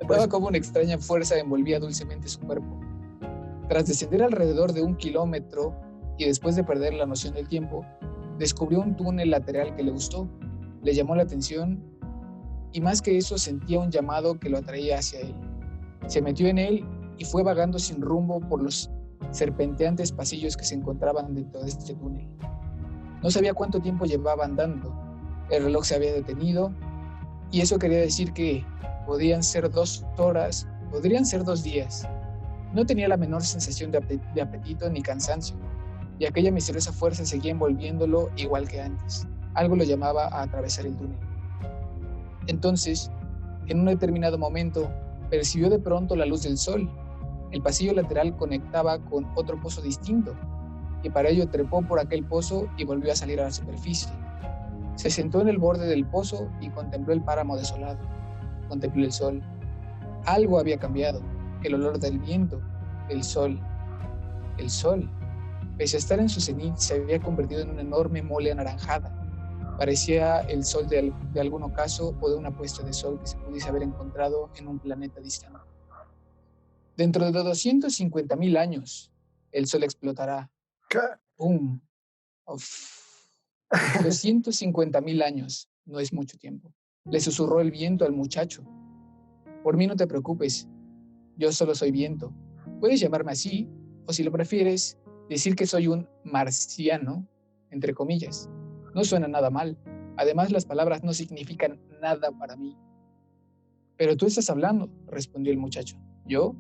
Notaba cómo una extraña fuerza envolvía dulcemente su cuerpo. Tras descender alrededor de 1 kilómetro y después de perder la noción del tiempo, descubrió un túnel lateral que le gustó, le llamó la atención y más que eso sentía un llamado que lo atraía hacia él. Se metió en él y fue vagando sin rumbo por los serpenteantes pasillos que se encontraban dentro de este túnel. No sabía cuánto tiempo llevaba andando. El reloj se había detenido y eso quería decir que podían ser 2 horas, podrían ser 2 días. No tenía la menor sensación de apetito ni cansancio y aquella misteriosa fuerza seguía envolviéndolo igual que antes. Algo lo llamaba a atravesar el túnel. Entonces, en un determinado momento, percibió de pronto la luz del sol. El pasillo lateral conectaba con otro pozo distinto, y para ello trepó por aquel pozo y volvió a salir a la superficie. Se sentó en el borde del pozo y contempló el páramo desolado. Contempló el sol. Algo había cambiado, el olor del viento, el sol. El sol, pese a estar en su cenit, se había convertido en una enorme mole anaranjada. Parecía el sol de algún ocaso o de una puesta de sol que se pudiese haber encontrado en un planeta distante. Dentro de 250.000 años, el sol explotará. ¡Pum! ¡Uf! 250.000 años no es mucho tiempo. Le susurró el viento al muchacho. Por mí no te preocupes, yo solo soy viento. Puedes llamarme así, o si lo prefieres, decir que soy un marciano, entre comillas. No suena nada mal. Además, las palabras no significan nada para mí. Pero tú estás hablando, respondió el muchacho. ¿Yo?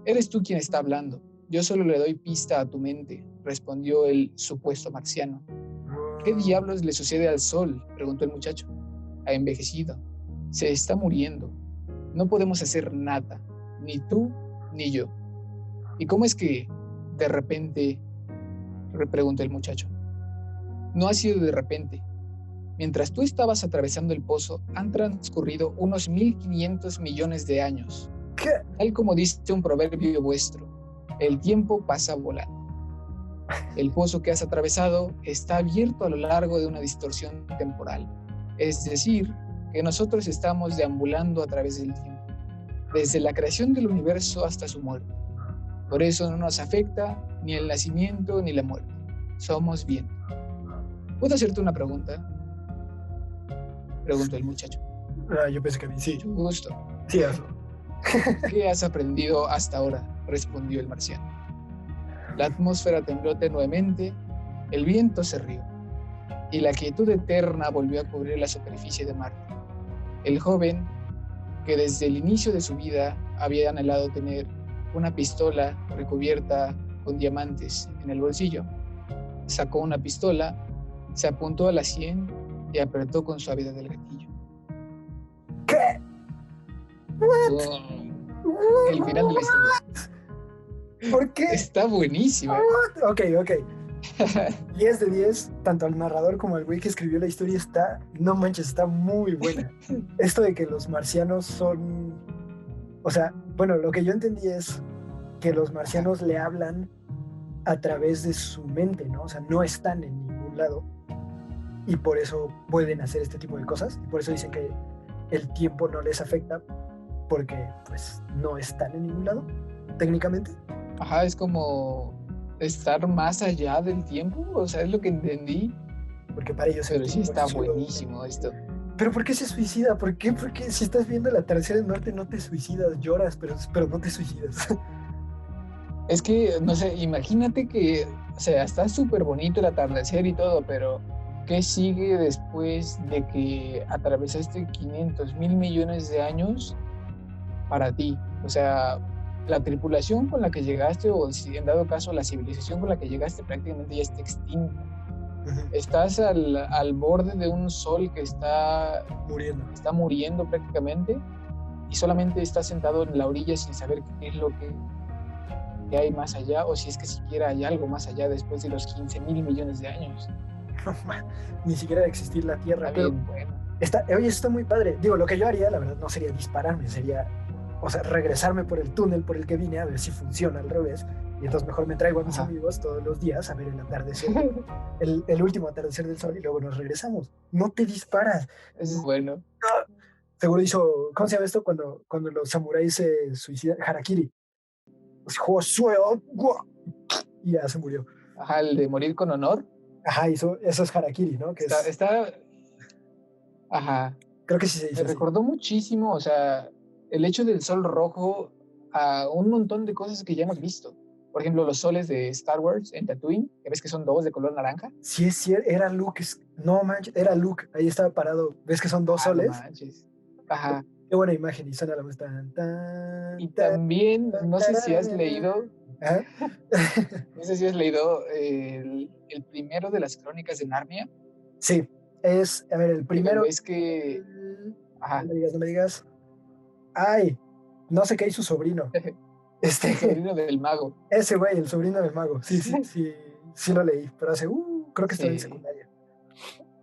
Eres tú quien está hablando. Yo solo le doy pista a tu mente, respondió el supuesto marciano. ¿Qué diablos le sucede al sol?, preguntó el muchacho. Ha envejecido. Se está muriendo. No podemos hacer nada, ni tú ni yo. ¿Y cómo es que, de repente, preguntó el muchacho? No ha sido de repente. Mientras tú estabas atravesando el pozo, han transcurrido unos 1.500 millones de años. ¿Qué? Tal como dice un proverbio vuestro, el tiempo pasa volando. El pozo que has atravesado está abierto a lo largo de una distorsión temporal. Es decir, que nosotros estamos deambulando a través del tiempo, desde la creación del universo hasta su muerte. Por eso no nos afecta ni el nacimiento ni la muerte. Somos viento. ¿Puedo hacerte una pregunta?, preguntó el muchacho. Yo pensé que a mí sí. Mucho gusto. Sí, hazlo. ¿Qué has aprendido hasta ahora?, respondió el marciano. La atmósfera tembló tenuemente, el viento se rió, y la quietud eterna volvió a cubrir la superficie de Marte. El joven, que desde el inicio de su vida había anhelado tener una pistola recubierta con diamantes en el bolsillo, sacó una pistola, se apuntó a la sien y apretó con suavidad el gatillo. ¿Qué? El final de la historia. ¿Por qué? Está buenísima. Ok. 10 de 10, tanto al narrador como al güey que escribió la historia está, no manches, está muy buena. Esto de que los marcianos son, o sea, bueno, lo que yo entendí es que los marcianos le hablan a través de su mente, ¿no? O sea, no están en ningún lado y por eso pueden hacer este tipo de cosas y por eso dicen que el tiempo no les afecta porque pues no están en ningún lado, técnicamente. Ajá, es como estar más allá del tiempo, o sea, es lo que entendí. Porque para ellos pero sí está buenísimo esto. ¿Pero por qué se suicida? ¿Por qué? Porque si estás viendo el atardecer del norte no te suicidas, lloras, pero no te suicidas. Es que, no sé, imagínate que, o sea, está súper bonito el atardecer y todo, pero ¿qué sigue después de que atravesaste 500.000 millones de años para ti? O sea, la tripulación con la que llegaste, o si en dado caso la civilización con la que llegaste prácticamente ya está extinta. Estás al borde de un sol que está muriendo prácticamente y solamente estás sentado en la orilla sin saber qué es lo que hay más allá, o si es que siquiera hay algo más allá después de los 15.000 millones de años. Ni siquiera de existir la Tierra. Está bien, bueno. Oye, está muy padre. Digo, lo que yo haría, la verdad, no sería dispararme, sería, o sea, regresarme por el túnel por el que vine a ver si funciona al revés. Y entonces mejor me traigo a mis amigos todos los días a ver el atardecer, el último atardecer del sol y luego nos regresamos. No te disparas. Eso es bueno. Seguro hizo, ¿cómo se llama esto? Cuando los samuráis se suicidan, harakiri. Pues, Josué, oh, y ya se murió. Ajá, el de morir con honor. Ajá, hizo, eso es harakiri, ¿no? Que Está, es, está, ajá, creo que sí se dice me así. recordó muchísimo, o sea, el hecho del sol rojo a un montón de cosas que ya hemos visto. Por ejemplo, los soles de Star Wars en Tatooine, que ves que son dos de color naranja. Sí es cierto, era Luke, no manches, era Luke, ahí estaba parado. ¿Ves que son dos Ah, no soles? manches. Ajá. Qué buena imagen, y suena la música. Tan, tan, Y tan, también, tan, tararara. Ajá. no sé si has leído el primero de las crónicas de Narnia, Sí, a ver, el que primero, ves que, no ajá, me digas, no me digas. Ay, no sé qué hay su sobrino. el Este, sobrino del mago. ese güey, el sobrino del mago. Sí, sí, sí, sí lo leí, pero hace, creo que estaba en Sí. secundaria.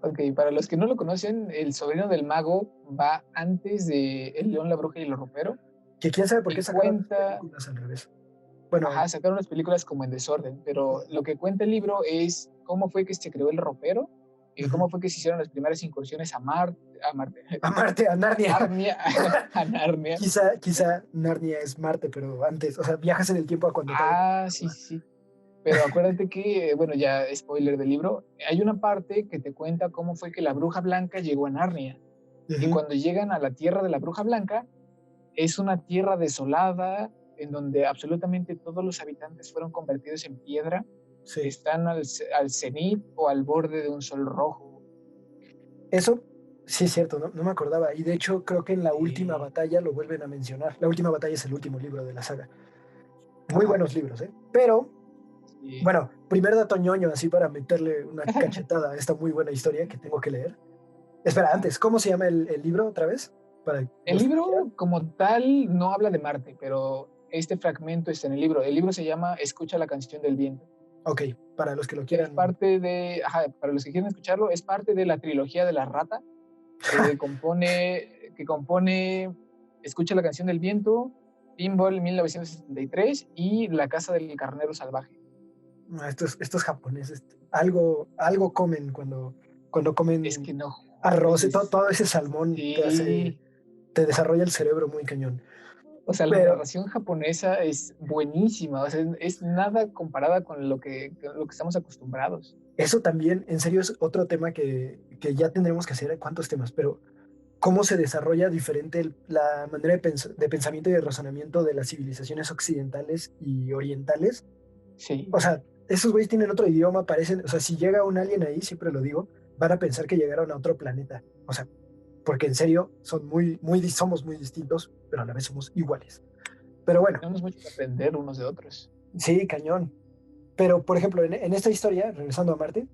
Ok, para los que no lo conocen, el sobrino del mago va antes de El León, la Bruja y el Ropero Que quién sabe por qué y sacaron las cuenta, películas al revés. Bueno, ajá, sacaron las películas como en desorden, pero lo que cuenta el libro es cómo fue que se creó el ropero y ujú. cómo fue que se hicieron las primeras incursiones a Marte, A Marte, a a Narnia. Narnia, a Narnia. Quizá Narnia es Marte, pero antes, o sea, viajas en el tiempo a cuando todavía no Ah, sí, estaba. sí, sí. Pero acuérdate que, bueno, ya spoiler del libro, hay una parte que te cuenta cómo fue que la bruja blanca llegó a Narnia. Y Ujú. cuando llegan a la tierra de la bruja blanca, es una tierra desolada en donde absolutamente todos los habitantes fueron convertidos en piedra, Sí. están al cenit o al borde de un sol rojo. Eso sí es cierto, ¿no? No me acordaba. Y de hecho, creo que en la última Eh, batalla lo vuelven a mencionar. La última batalla es el último libro de la saga. Muy ajá, buenos libros, ¿eh? Pero, sí. bueno, primer dato ñoño, así para meterle una cachetada a esta muy buena historia que tengo que leer. Espera, Ajá. antes, ¿cómo se llama el libro otra vez? Para El los que lo quieran. libro como tal no habla de Marte, pero este fragmento está en el libro. El libro se llama Escucha la canción del viento. Ok, para los que lo Es quieran. parte de, ajá, para los que quieren escucharlo, es parte de la trilogía de la rata que compone Escucha la canción del viento, Pinball 1973 y La casa del carnero salvaje. Estos japoneses, algo comen cuando Es comen que no arroz, todo, juegues. todo ese salmón Sí. te desarrolla el cerebro muy cañón. O sea, la Pero narración japonesa es buenísima, o sea, es nada comparada con lo que estamos acostumbrados. eso también, en serio, es otro tema que ya tendremos que hacer, ¿cuántos temas? Pero cómo se desarrolla diferente la manera de pensamiento y de razonamiento de las civilizaciones occidentales y orientales. O Sí. sea, esos güeyes tienen otro idioma, parecen, o sea, si llega un alien ahí, siempre lo digo, van a pensar que llegaron a otro planeta. O sea, porque en serio somos muy distintos, pero a la vez somos iguales. Pero bueno, Tenemos mucho que aprender unos de otros. sí, cañón. Pero, por ejemplo, en esta historia, regresando a Marte,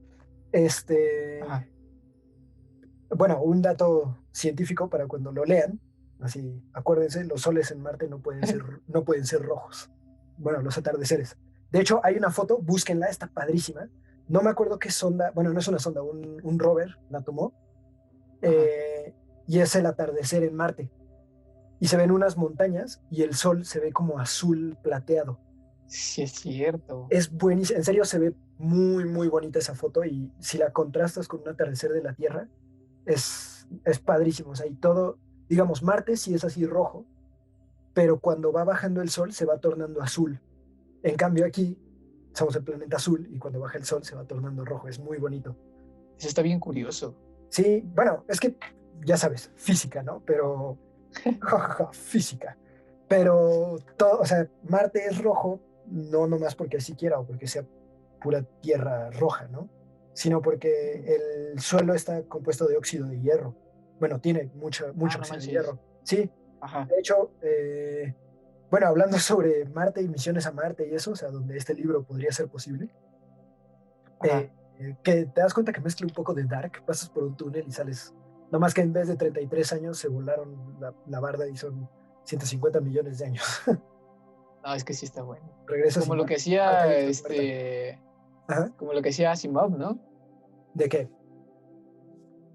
este, Ajá. bueno, un dato científico para cuando lo lean, así, acuérdense, los soles en Marte no pueden ser rojos. Bueno, los atardeceres. De hecho, hay una foto, búsquenla, está padrísima. No me acuerdo qué sonda, bueno, no es una sonda, un rover la tomó, Ajá. eh, y es el atardecer en Marte. Y se ven unas montañas y el sol se ve como azul plateado. Sí, es cierto. Es buenísimo, en serio se ve muy, muy bonita esa foto y si la contrastas con un atardecer de la Tierra, es padrísimo. O sea, y todo, digamos, Marte sí es así rojo, pero cuando va bajando el sol se va tornando azul. En cambio aquí somos el planeta azul y cuando baja el sol se va tornando rojo. Es muy bonito. Eso está bien curioso. Sí, bueno, es que ya sabes, física, ¿no? Pero, física. Pero todo, o sea, Marte es rojo, no nomás porque así quiera o porque sea pura tierra roja, ¿no? Sino porque el suelo está compuesto de óxido de hierro. Bueno, tiene Ah, mucho no óxido de manches. hierro. Sí, Ajá. de hecho, bueno, hablando sobre Marte y misiones a Marte y eso, o sea, donde este libro podría ser posible, Ajá. que te das cuenta que mezcla un poco de Dark, pasas por un túnel y sales, nomás que en vez de 33 años se volaron la barda y son 150 millones de años. No, es que sí está bueno. Regresas y Como lo que Marta ya hacía está muerta. Ajá. como lo que hacía Asimov, ¿no? ¿De qué?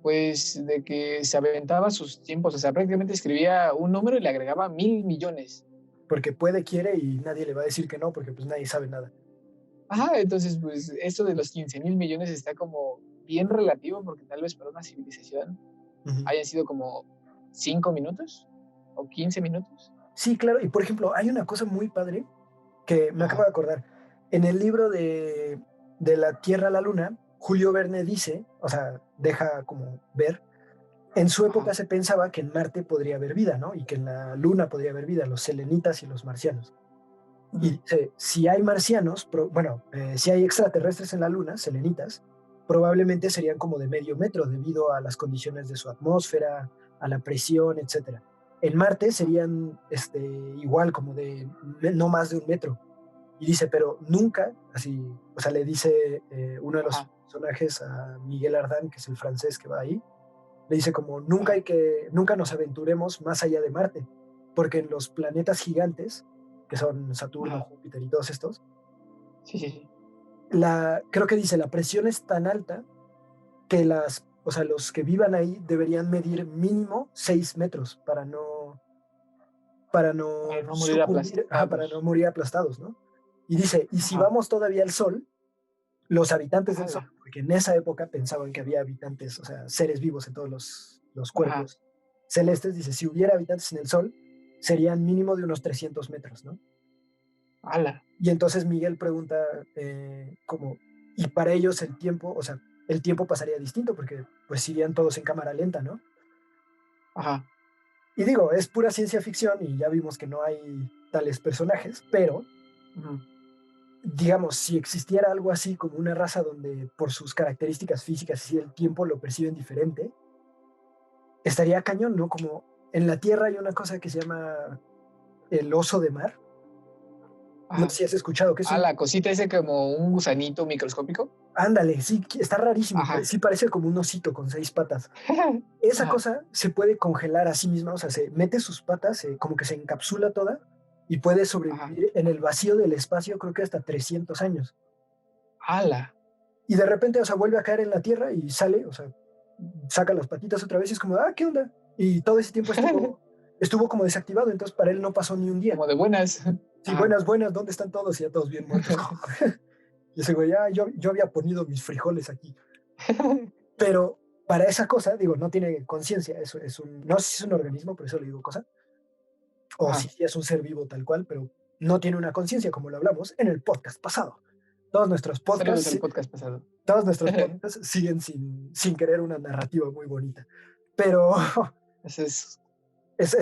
Pues de que se aventaba sus tiempos, o sea, prácticamente escribía un número y le agregaba 1,000,000,000. Porque puede, quiere y nadie le va a decir que no, porque pues nadie sabe nada. Ajá, entonces, pues eso de los 15,000,000,000 está como bien relativo, porque tal vez para una civilización Ujú. hayan sido como 5 minutos o 15 minutos. Sí, claro. Y por ejemplo, hay una cosa muy padre que me acabo de acordar. En el libro de La Tierra a la Luna, Julio Verne dice, o sea, deja como ver, en su época se pensaba que en Marte podría haber vida, ¿no? Y que en la Luna podría haber vida, los selenitas y los marcianos. Y dice, si hay marcianos, si hay extraterrestres en la Luna, selenitas, probablemente serían como de medio metro debido a las condiciones de su atmósfera, a la presión, etcétera. En Marte serían igual como de no más de 1 metro. Y dice, pero nunca, así, o sea, le dice uno de los personajes a Miguel Ardán, que es el francés que va ahí, le dice como, nunca nos aventuremos más allá de Marte, porque en los planetas gigantes, que son Saturno, Júpiter y todos estos, sí. Creo que dice, la presión es tan alta que los que vivan ahí deberían medir mínimo 6 metros para no morir aplastados. para no morir aplastados, ¿no? Y dice, y si vamos todavía al Sol, los habitantes del Sol, porque en esa época pensaban que había habitantes, o sea, seres vivos en todos los cuerpos celestes, dice, si hubiera habitantes en el Sol, serían mínimo de unos 300 metros, ¿no? ¡Hala! Y entonces Miguel pregunta y para ellos el tiempo pasaría distinto, porque pues irían todos en cámara lenta, ¿no? Y digo, es pura ciencia ficción y ya vimos que no hay tales personajes, pero digamos, si existiera algo así como una raza donde por sus características físicas y el tiempo lo perciben diferente, estaría cañón, ¿no? Como en la Tierra hay una cosa que se llama el oso de mar. No sé si has escuchado que es la cosita ese como un gusanito microscópico. Ándale, sí, está rarísimo. Sí parece como un osito con 6 patas. Esa cosa se puede congelar a sí misma, o sea, se mete sus patas, como que se encapsula toda y puede sobrevivir en el vacío del espacio, creo que hasta 300 años. ¡Hala! Y de repente, o sea, vuelve a caer en la Tierra y sale, o sea, saca las patitas otra vez y es como, ¿qué onda? Y todo ese tiempo estuvo como desactivado, entonces para él no pasó ni un día. Como de buenas. Sí, buenas, ¿dónde están todos? Y ya todos bien muertos. Y ese güey, yo había ponido mis frijoles aquí. Pero para esa cosa, digo, no tiene conciencia, eso no sé si es un organismo, por eso le digo cosa, o si es un ser vivo tal cual, pero no tiene una conciencia, como lo hablamos en el podcast pasado. Todos nuestros podcasts, todos nuestros podcasts siguen sin querer una narrativa muy bonita. Pero es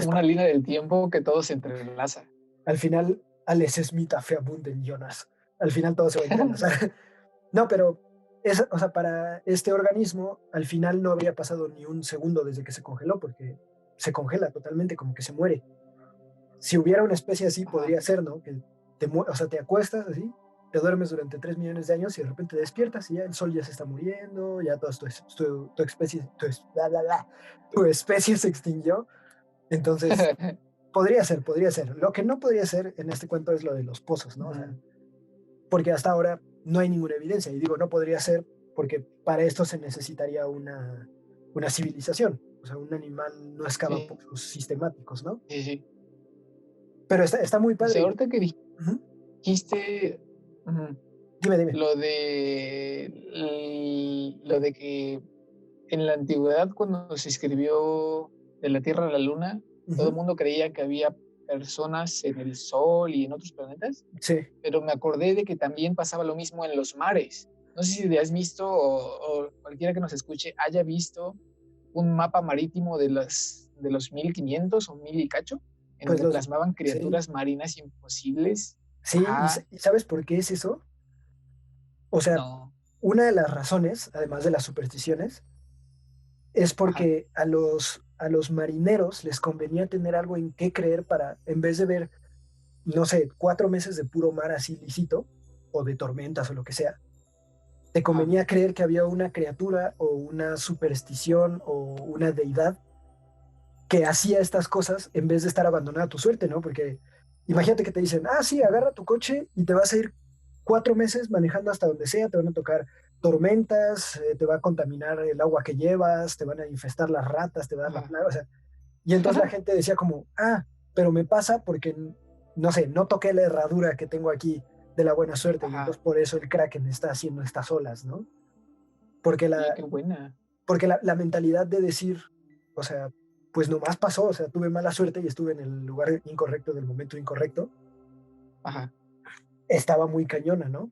una línea del tiempo que todo se entrelaza. Al final, alles Smith, Feabunden, Jonas. Al final todo se va a entrelazar. No, pero o sea, para este organismo, al final no habría pasado ni un segundo desde que se congeló, porque se congela totalmente, como que se muere. Si hubiera una especie así, podría ser, ¿no? Que te acuestas así, te duermes durante 3 millones de años y de repente despiertas y ya el sol ya se está muriendo, ya tu especie se extinguió. Entonces, podría ser. Lo que no podría ser en este cuento es lo de los pozos, ¿no? O sea, porque hasta ahora no hay ninguna evidencia. Y digo, no podría ser porque para esto se necesitaría una civilización. O sea, un animal no excava pozos sistemáticos, ¿no? Sí. Pero está muy padre. O sea, ahorita que dijiste Dime. Lo de que en la antigüedad, cuando se escribió de la Tierra a la Luna, todo el mundo creía que había personas en el Sol y en otros planetas. Sí. Pero me acordé de que también pasaba lo mismo en los mares. No sé si has visto o cualquiera que nos escuche haya visto un mapa marítimo de los 1500 o 1000 y cacho, en donde plasmaban criaturas marinas imposibles. Sí, ¿y sabes por qué es eso? O sea, una de las razones, además de las supersticiones, es porque a los marineros les convenía tener algo en qué creer para, en vez de ver, no sé, 4 meses de puro mar así lícito, o de tormentas o lo que sea, te convenía creer que había una criatura o una superstición o una deidad que hacía estas cosas en vez de estar abandonada a tu suerte, ¿no? Porque imagínate que te dicen, sí, agarra tu coche y te vas a ir 4 meses manejando hasta donde sea, te van a tocar tormentas, te va a contaminar el agua que llevas, te van a infestar las ratas, te va a dar la plaga, o sea, y entonces la gente decía como, pero me pasa porque, no sé, no toqué la herradura que tengo aquí de la buena suerte, y entonces por eso el Kraken está haciendo estas olas, ¿no? Porque qué buena. Porque la mentalidad de decir, o sea, pues nomás pasó, o sea, tuve mala suerte y estuve en el lugar incorrecto del momento incorrecto. Ajá. Estaba muy cañona, ¿no?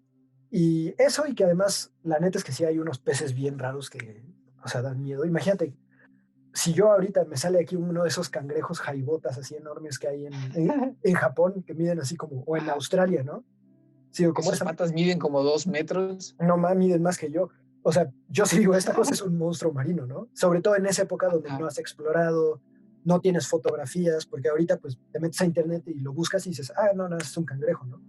Y eso, y que además, la neta es que sí hay unos peces bien raros que, o sea, dan miedo. Imagínate, si yo ahorita me sale aquí uno de esos cangrejos jaibotas así enormes que hay en Japón, que miden así como, o en Ajá. Australia, ¿no? Sí, Que como sus esa, patas miden como 2 metros. no más miden más que yo. O sea, yo sí digo, esta cosa es un monstruo marino, ¿no? Sobre todo en esa época donde no Ajá. has explorado, no tienes fotografías, porque ahorita pues te metes a internet y lo buscas y dices, ah, no, no, es un cangrejo, ¿no?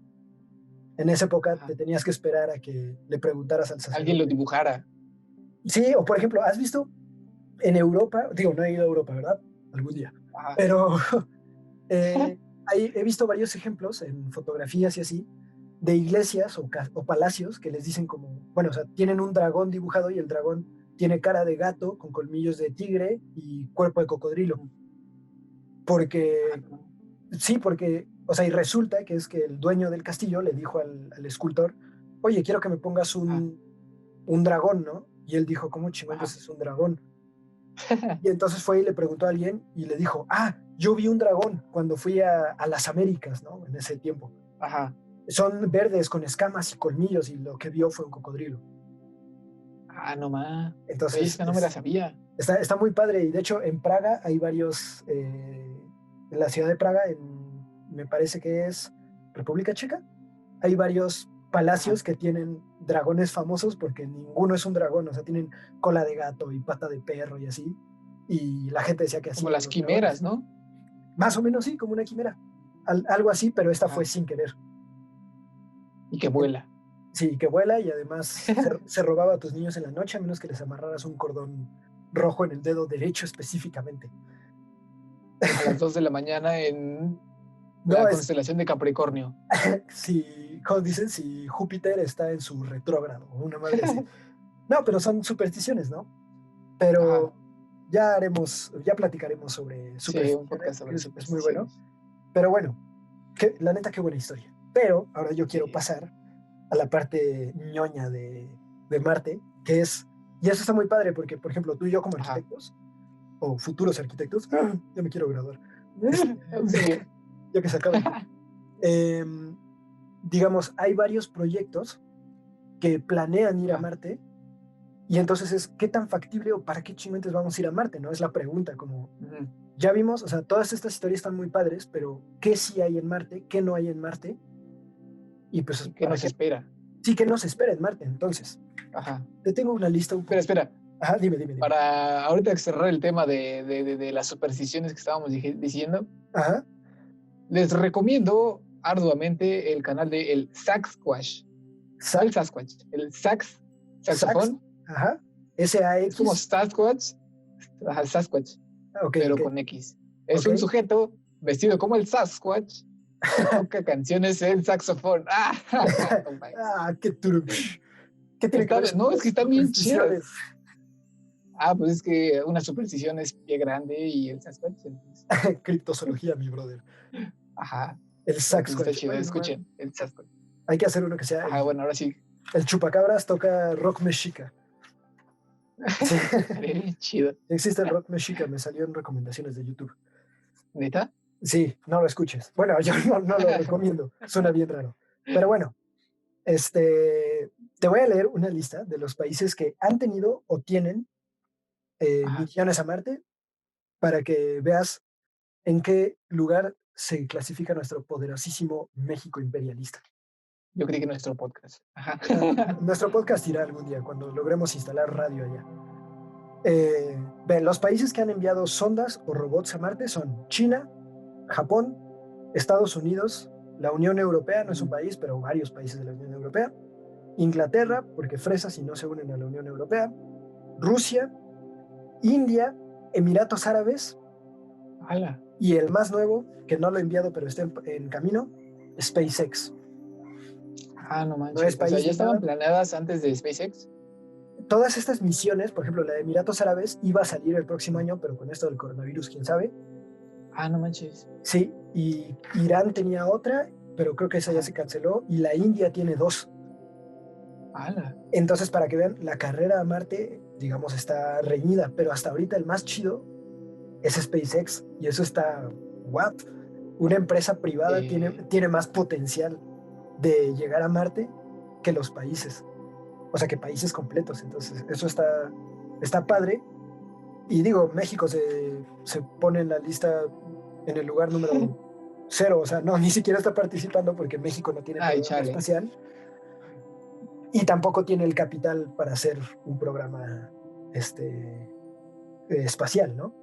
En esa época Ajá. te tenías que esperar a que le preguntaras al Alguien lo sacerdote. dibujara. Sí, o por ejemplo, ¿has visto en Europa? Digo, no he ido a Europa, ¿verdad? Algún día. Ajá. Pero eh, he visto varios ejemplos en fotografías y así de iglesias o palacios que les dicen como, bueno, o sea, tienen un dragón dibujado y el dragón tiene cara de gato con colmillos de tigre y cuerpo de cocodrilo. Ah, Porque, no. sí, porque, o sea, y resulta que es que el dueño del castillo le dijo al escultor, oye, quiero que me pongas Ajá. un dragón, ¿no? Y él dijo, ¿cómo chingón Ajá. es un dragón? Y entonces fue y le preguntó a alguien y le dijo, ah, yo vi un dragón cuando fui a las Américas, ¿no? En ese tiempo. Ajá. Son verdes con escamas y colmillos y lo que vio fue un cocodrilo. Ah, no más. Oye, Entonces, esa no me la sabía. está muy padre. Y de hecho, en Praga hay varios, en la ciudad de Praga, me parece que es República Checa, hay varios Ajá. palacios que tienen dragones famosos porque ninguno es un dragón, o sea, tienen cola de gato y pata de perro y así. Y la gente decía que así Como eran las los dragones. quimeras, ¿no? Más o menos sí, como una quimera. Algo así, pero esta fue Ajá. sin querer. Y que vuela. Sí, que vuela y además se robaba a tus niños en la noche a menos que les amarraras un cordón rojo en el dedo derecho específicamente. A las 2 de la mañana en No la es, constelación de Capricornio. si, como dicen, si Júpiter está en su retrógrado o una madre así. No, pero son supersticiones, ¿no? Ajá. Pero ya platicaremos sobre Sí, un supersticiones, podcast porque sobre es muy bueno. supersticiones. Pero bueno, la neta, qué buena historia. Pero ahora yo quiero Sí. pasar a la parte ñoña de Marte, que es, y eso está muy padre porque, por ejemplo, tú y yo como Ajá. arquitectos, o futuros arquitectos, ya me quiero graduar, este, Auxilio. ya que se acaba el tiempo. Eh, digamos, hay varios proyectos que planean ir a Ajá. Marte y entonces es, ¿qué tan factible o para qué chingados vamos a ir a Marte? ¿No? Es la pregunta, como, Ujú. ya vimos, o sea, todas estas historias están muy padres, pero ¿qué sí hay en Marte? ¿Qué no hay en Marte? Y pues, ¿Y qué ¿para nos qué? espera? Sí, ¿qué nos espera en Marte? Entonces, Ajá. te tengo una lista un Espera, poquito. espera. Ajá, dime. Para ahorita cerrar el tema de las supersticiones que estábamos diciendo, Ajá, les recomiendo arduamente el canal de el Sasquatch. No el Sasquatch, el Sax, saxofón. ajá, Es como SAX, Sasquatch, ajá, Sasquatch, ok, pero con X. Es ok. un sujeto vestido como el Sasquatch que toca canciones en saxofón. ¡Ah! No manches. Ah, qué turush. ¿Qué tiene que ver eso con No, es las que están bien chidas. supersticiones? Pues es que una superstición es pie grande y el Sasquatch. Entonces, Criptozoología, mi brother. ajá. El Entonces está Saxquatch. chido. Oye, no man, Escuchen el Sasquatch. hay que hacer uno que sea Ajá, bueno, ahora sí. el chupacabras toca rock mexica. Sí, Estaría bien chido. existe el rock mexica, me salió en recomendaciones de YouTube. ¿Neta? Sí, no lo escuches. Bueno, yo no lo recomiendo, suena bien raro. Pero bueno, te voy a leer una lista de los países que han tenido o tienen Ajá. misiones a Marte para que veas en qué lugar se clasifica nuestro poderosísimo México imperialista. Yo creí que nuestro podcast. Ajá. Nuestro podcast irá algún día cuando logremos instalar radio allá. Los países que han enviado sondas o robots a Marte son China, Japón, Estados Unidos, la Unión Europea, no es un país, pero varios países de la Unión Europea, Inglaterra, porque fresas y no se unen a la Unión Europea, Rusia, India, Emiratos Árabes Hala. y el más nuevo, que no lo he enviado pero está en camino, SpaceX. No No es manches. O sea, país ya ni estaban nada. planeadas antes de SpaceX. Todas estas misiones, por ejemplo, la de Emiratos Árabes iba a salir el próximo año, pero con esto del coronavirus, quién sabe. No manches. Sí, y Irán tenía otra, pero creo que esa ya Ajá. se canceló, y la India tiene dos. Hala. Entonces, para que vean, la carrera a Marte, digamos, está reñida, pero hasta ahorita el más chido es SpaceX. Y eso está, what? Una empresa privada tiene más potencial de llegar a Marte que los países. O sea, que países completos. Entonces, eso está padre. Y digo, México se pone en la lista en el lugar número 0. O sea, no, ni siquiera está participando porque México no tiene programa espacial. Y tampoco tiene el capital para hacer un programa espacial, ¿no?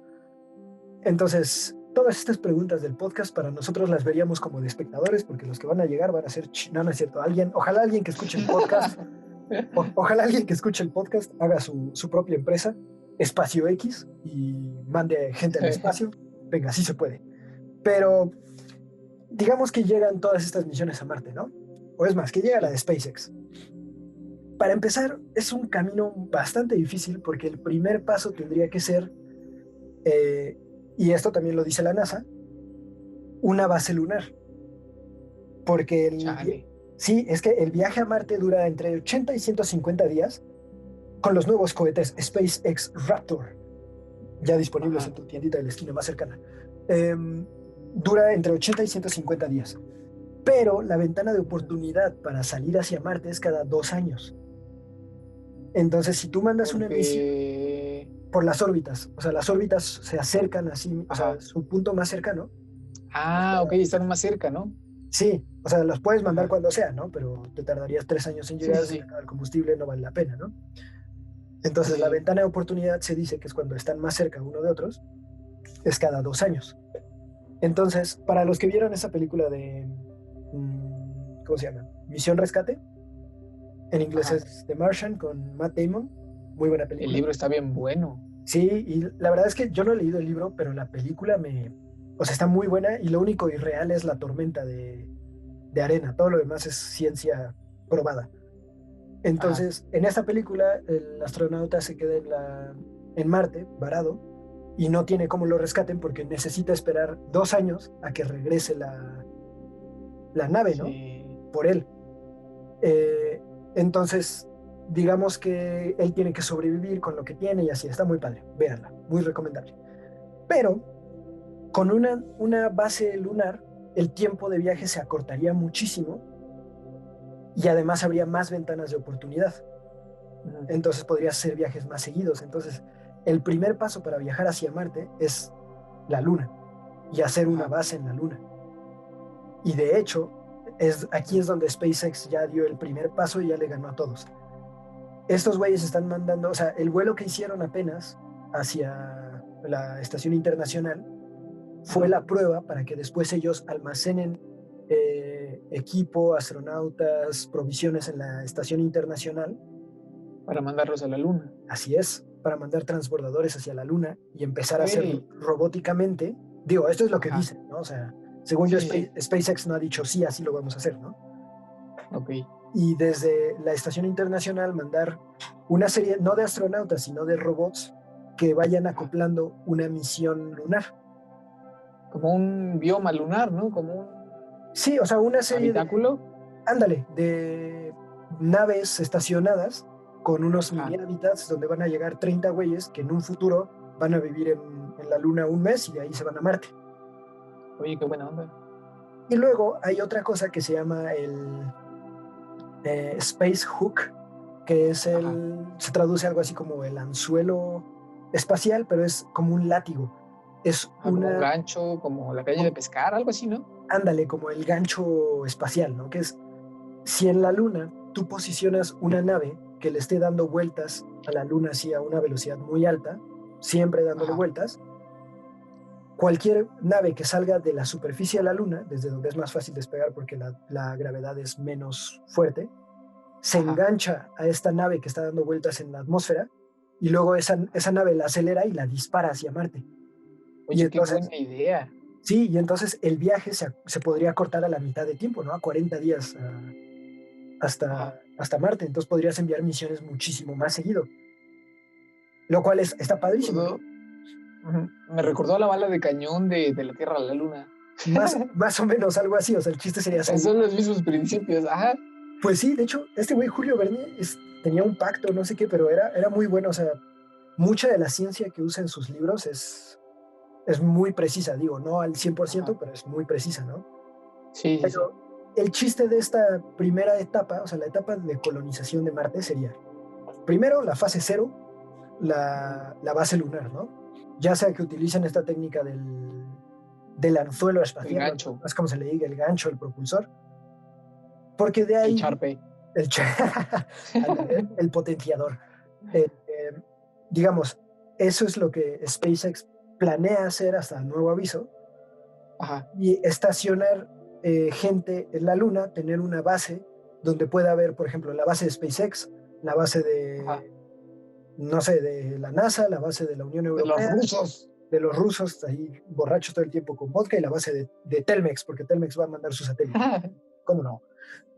Entonces, todas estas preguntas del podcast para nosotros las veríamos como de espectadores, porque los que van a llegar van a ser, no es cierto, ojalá alguien que escuche el podcast, ojalá alguien que escuche el podcast haga su propia empresa, Espacio X, y mande gente al espacio. Venga, sí se puede. Pero digamos que llegan todas estas misiones a Marte, ¿no? O es más, que llega la de SpaceX. Para empezar, es un camino bastante difícil porque el primer paso tendría que ser, y esto también lo dice la NASA, una base lunar. Porque sí, es que el viaje a Marte dura entre 80 y 150 días con los nuevos cohetes SpaceX Raptor, ya disponibles en tu tiendita de la esquina más cercana. Dura entre 80 y 150 días. Pero la ventana de oportunidad para salir hacia Marte es cada 2 años. Entonces, si tú mandas una misión por las órbitas, o sea, las órbitas se acercan así, o sea, su punto más cercano. Ok, están más cerca, ¿no? Sí, o sea, los puedes mandar cuando sea, ¿no? Pero te tardarías 3 años en llegar, sí. El combustible no vale la pena, ¿no? Entonces, la ventana de oportunidad se dice que es cuando están más cerca uno de otros, es cada 2 años. Entonces, para los que vieron esa película de, ¿cómo se llama? Misión Rescate, en inglés es The Martian, con Matt Damon, muy buena película. El libro está bien bueno. Sí, y la verdad es que yo no he leído el libro, pero la película o sea, está muy buena, y lo único irreal es la tormenta de arena, todo lo demás es ciencia probada. Entonces, en esta película, el astronauta se queda en Marte, varado, y no tiene cómo lo rescaten porque necesita esperar 2 años a que regrese la nave, ¿no? Por él. Entonces, digamos que él tiene que sobrevivir con lo que tiene y así, está muy padre, véanla, muy recomendable. Pero con una base lunar, el tiempo de viaje se acortaría muchísimo y además habría más ventanas de oportunidad. Entonces podrías hacer viajes más seguidos. Entonces, el primer paso para viajar hacia Marte es la Luna y hacer una base en la Luna. Y de hecho, aquí es donde SpaceX ya dio el primer paso y ya le ganó a todos. Estos güeyes están mandando, o sea, el vuelo que hicieron apenas hacia la estación internacional fue la prueba para que después ellos almacenen equipo, astronautas, provisiones en la estación internacional. Para mandarlos a la Luna. Así es, para mandar transbordadores hacia la Luna y empezar a hacerlo robóticamente. Digo, esto es lo que dicen, ¿no? O sea, según yo, SpaceX no ha dicho sí, así lo vamos a hacer, ¿no? Ok. Y desde la estación internacional mandar una serie, no de astronautas, sino de robots que vayan acoplando una misión lunar. Como un bioma lunar, ¿no? Como un... Sí, o sea, una serie ¿habitáculo? de naves estacionadas con unos mini hábitats donde van a llegar 30 güeyes que en un futuro van a vivir en la Luna un mes y de ahí se van a Marte. Oye, qué buena onda. Y luego hay otra cosa que se llama el Space Hook, que es se traduce algo así como el anzuelo espacial, pero es como un látigo. Es como un gancho, como la caña de pescar, algo así, ¿no? Ándale, como el gancho espacial, ¿no? Que es, si en la Luna tú posicionas una nave que le esté dando vueltas a la Luna así a una velocidad muy alta, siempre dándole vueltas, cualquier nave que salga de la superficie de la Luna, desde donde es más fácil despegar porque la gravedad es menos fuerte, se engancha a esta nave que está dando vueltas en la atmósfera y luego esa nave la acelera y la dispara hacia Marte. Oye, entonces, qué buena idea. Sí, y entonces el viaje se podría cortar a la mitad de tiempo, ¿no? A 40 días hasta Marte. Entonces podrías enviar misiones muchísimo más seguido. Lo cual está padrísimo. Me recordó a la bala de cañón de la Tierra a la Luna. Más o menos algo así. O sea, el chiste sería... Son los mismos principios, Pues sí, de hecho, este güey Julio Verne tenía un pacto, no sé qué, pero era muy bueno. O sea, mucha de la ciencia que usa en sus libros es es muy precisa, digo, no al 100%, Ajá. pero es muy precisa, ¿no? Sí, sí, sí. Pero el chiste de esta primera etapa, o sea, la etapa de colonización de Marte sería, primero, la fase cero, la base lunar, ¿no? Ya sea que utilicen esta técnica del anzuelo El espacial, gancho, es como se le diga, el gancho, el propulsor, porque de el ahí, charpe. el, el potenciador, eh, eh, digamos, eso es lo que SpaceX planea hacer hasta nuevo aviso, Ajá, y estacionar gente en la Luna, tener una base donde pueda haber, por ejemplo, la base de SpaceX, la base ajá. de, no sé, de la NASA, la base de la Unión De los Europea, rusos. de los rusos, ahí borrachos todo el tiempo con vodka, y la base de Telmex, porque Telmex va a mandar su satélite. ¿Cómo no?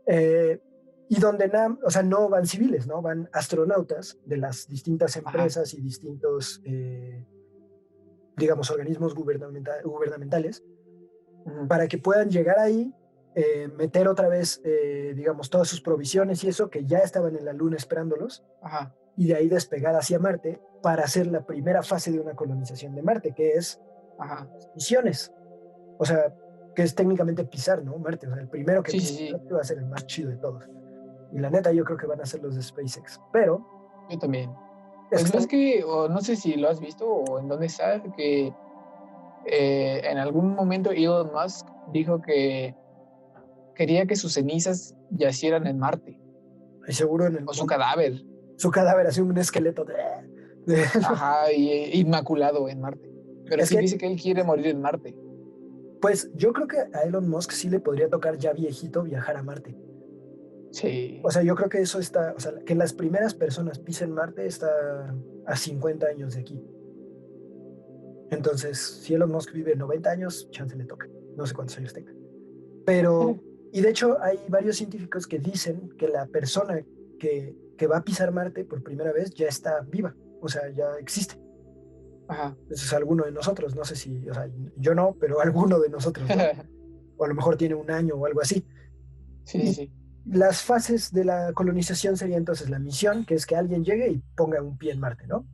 Eh, y donde o sea, no van civiles, ¿no? Van astronautas de las distintas Ajá. empresas y distintos, digamos, organismos gubernamentales Ujú. para que puedan llegar ahí, meter otra vez, digamos, todas sus provisiones y eso, que ya estaban en la Luna esperándolos, Ajá. y de ahí despegar hacia Marte para hacer la primera fase de una colonización de Marte, que es Ajá. misiones. O sea, que es técnicamente pisar, ¿no? Marte. O sea, el primero que Sí, sí, pise sí. Marte va a ser el más chido de todos. Y la neta, yo creo que van a ser los de SpaceX. Pero Yo también. es que Pues ves están. que, o no sé si lo has visto o en dónde está, que en algún momento Elon Musk dijo que quería que sus cenizas yacieran en Marte, Seguro en el o su momento. cadáver, Su cadáver, así un esqueleto de- ajá, inmaculado en Marte. Pero Es sí que, dice que él quiere morir en Marte. pues, yo creo que a Elon Musk sí le podría tocar ya viejito viajar a Marte. O Sí, sea, yo creo que eso está, o sea, que las primeras personas pisen Marte está a 50 años de aquí. Entonces, si Elon Musk vive 90 años, chance le toca. No sé cuántos años tenga. Pero, y de hecho hay varios científicos que dicen que la persona que va a pisar Marte por primera vez ya está viva, o sea, ya existe. ajá. Ese es alguno de nosotros, no sé si, o sea, yo no, pero alguno de nosotros, ¿no? O a lo mejor tiene un año o algo así. Sí, sí, Y sí. las fases de la colonización sería entonces la misión, que es que alguien llegue y ponga un pie en Marte, ¿no?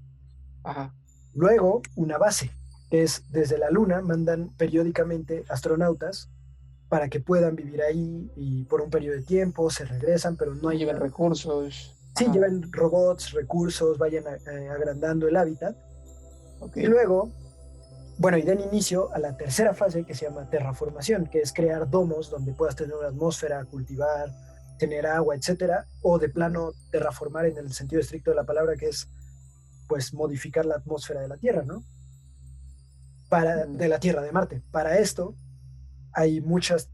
Ajá. Luego, una base, que es desde la Luna, mandan periódicamente astronautas para que puedan vivir ahí y por un periodo de tiempo se regresan, pero no Y hay lleven una. recursos. Sí, Ajá. lleven robots, recursos, vayan agrandando el hábitat. Ok. Y luego, bueno, y den inicio a la tercera fase que se llama terraformación, que es crear domos donde puedas tener una atmósfera, cultivar, tener agua, etcétera, o de plano terraformar en el sentido estricto de la palabra, que es pues modificar la atmósfera de la Tierra, ¿no? Mm. De la Tierra, de Marte. Para esto hay muchas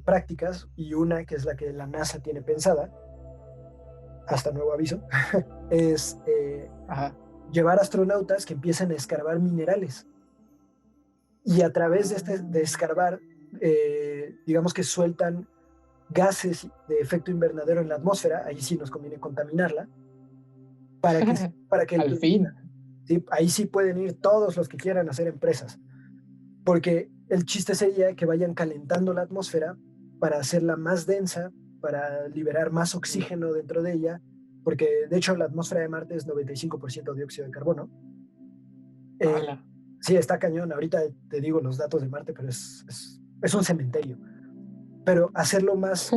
prácticas y una que es la que la NASA tiene pensada, hasta nuevo aviso, es Ajá. llevar astronautas que empiecen a escarbar minerales y a través de escarbar, digamos que sueltan gases de efecto invernadero en la atmósfera, ahí sí nos conviene contaminarla, para que, para que el Al planeta, fin. ¿sí? Ahí sí pueden ir todos los que quieran hacer empresas, porque el chiste sería que vayan calentando la atmósfera para hacerla más densa, para liberar más Mm. oxígeno dentro de ella, porque de hecho la atmósfera de Marte es 95% dióxido de carbono. Eh, Ala. sí, está cañón, ahorita te digo los datos de Marte, pero es un cementerio. Pero hacerlo más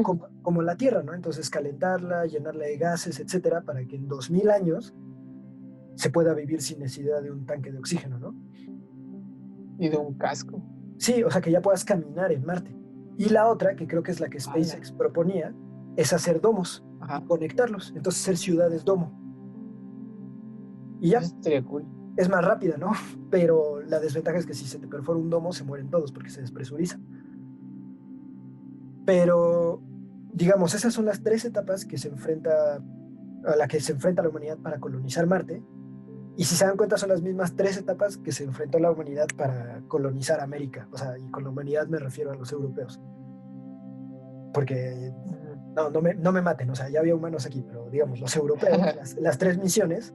como la Tierra, ¿no? Entonces calentarla, llenarla de gases, etcétera, para que en 2000 años se pueda vivir sin necesidad de un tanque de oxígeno, ¿no? Y de un casco. Sí, o sea, que ya puedas caminar en Marte. Y la otra, que creo que es la que Ala. SpaceX proponía, es hacer domos y Ajá. conectarlos. Entonces, ser ciudades domo. Y ya, Eso estaría cool. es más rápida, ¿no? Pero la desventaja es que si se te perfora un domo, se mueren todos porque se despresuriza. Pero, digamos, esas son las tres etapas a la que se enfrenta la humanidad para colonizar Marte. Y si se dan cuenta, son las mismas tres etapas que se enfrentó la humanidad para colonizar América. O sea, y con la humanidad me refiero a los europeos. Porque Ujú. no me maten, o sea, ya había humanos aquí, pero digamos, los europeos, las tres misiones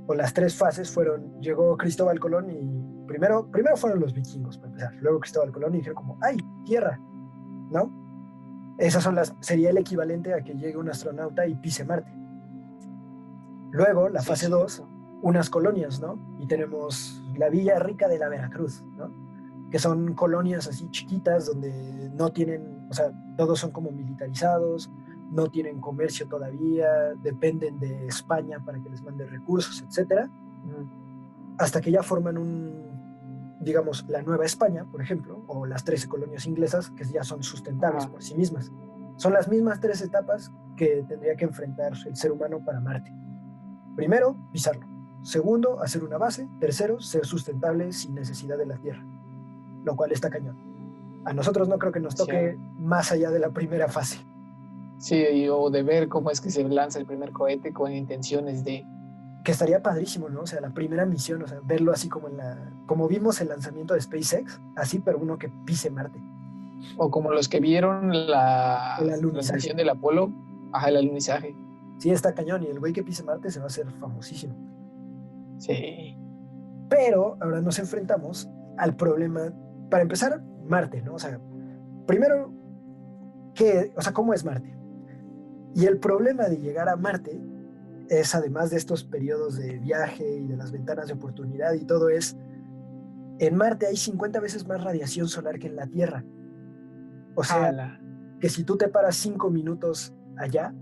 o las tres fases llegó Cristóbal Colón y primero fueron los vikingos, para empezar, luego Cristóbal Colón y dijeron como, ¡ay, tierra! ¿No? Sería el equivalente a que llegue un astronauta y pise Marte. Luego, la Sí, fase 2 cierto. unas colonias, ¿no? Y tenemos la Villa Rica de la Veracruz, ¿no? Que son colonias así chiquitas donde no tienen, o sea, todos son como militarizados, no tienen comercio todavía, dependen de España para que les mande recursos, etcétera, hasta que ya forman digamos, la Nueva España, por ejemplo, o las 13 colonias inglesas, que ya son sustentables por sí mismas. Son las mismas 3 etapas que tendría que enfrentar el ser humano para Marte. Primero, pisarlo. Segundo, hacer una base. Tercero, ser sustentable sin necesidad de la Tierra, lo cual está cañón. A nosotros no creo que nos toque más allá de la primera fase. Sí, o de ver cómo es que se lanza el primer cohete con intenciones de... Que estaría padrísimo, ¿no? O sea, la primera misión, o sea, verlo así como vimos el lanzamiento de SpaceX, así, pero uno que pise Marte. O como los que vieron la transmisión del Apolo, el alunizaje. Sí, está cañón, y el güey que pise Marte se va a hacer famosísimo. Sí. Pero ahora nos enfrentamos al problema, para empezar, Marte, ¿no? O sea, primero, ¿cómo es Marte? Y el problema de llegar a Marte es, además de estos periodos de viaje y de las ventanas de oportunidad y todo, en Marte hay 50 veces más radiación solar que en la Tierra. O sea, que si tú te paras 5 minutos allá,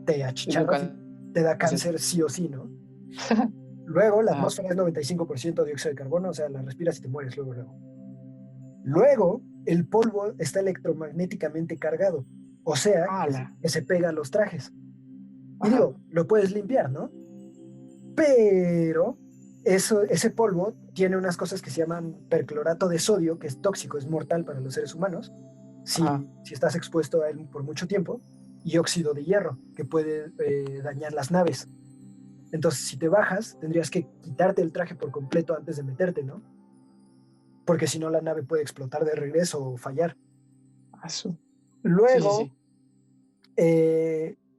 te achicharras, te da cáncer sí o sí, ¿no? Luego, la atmósfera es 95% dióxido de carbono, o sea, la respiras y te mueres luego. Luego, el polvo está electromagnéticamente cargado, o sea, que se pega a los trajes. Y digo, lo puedes limpiar, ¿no? Pero ese polvo tiene unas cosas que se llaman perclorato de sodio, que es tóxico, es mortal para los seres humanos, si estás expuesto a él por mucho tiempo, y óxido de hierro, que puede dañar las naves. Entonces, si te bajas, tendrías que quitarte el traje por completo antes de meterte, ¿no? Porque si no, la nave puede explotar de regreso o fallar. Luego,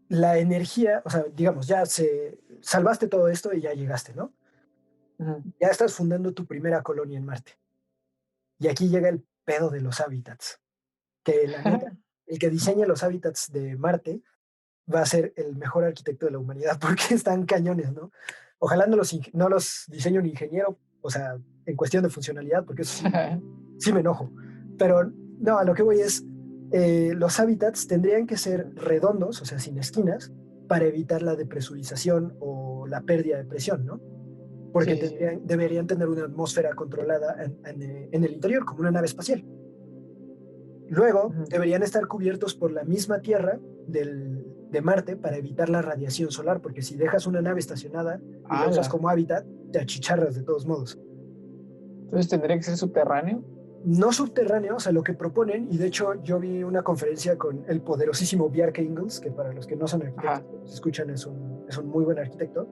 la energía, o sea, digamos, ya salvaste todo esto y ya llegaste, ¿no? Ya estás fundando tu primera colonia en Marte. Y aquí llega el pedo de los hábitats. Que la neta, el que diseñe los hábitats de Marte va a ser el mejor arquitecto de la humanidad porque están cañones, ¿no? Ojalá no los diseñe un ingeniero, o sea, en cuestión de funcionalidad, porque eso sí me enojo. Pero no, a lo que voy es, los hábitats tendrían que ser redondos, o sea, sin esquinas, para evitar la depresurización o la pérdida de presión, ¿no? Porque deberían tener una atmósfera controlada en el interior, como una nave espacial. Luego, deberían estar cubiertos por la misma Tierra de Marte para evitar la radiación solar, porque si dejas una nave estacionada y la usas como hábitat, te achicharras de todos modos. Entonces, ¿tendría que ser subterráneo? No subterráneo, o sea, lo que proponen, y de hecho yo vi una conferencia con el poderosísimo Bjarke Ingels, que para los que no son arquitectos, que se escuchan, es un muy buen arquitecto,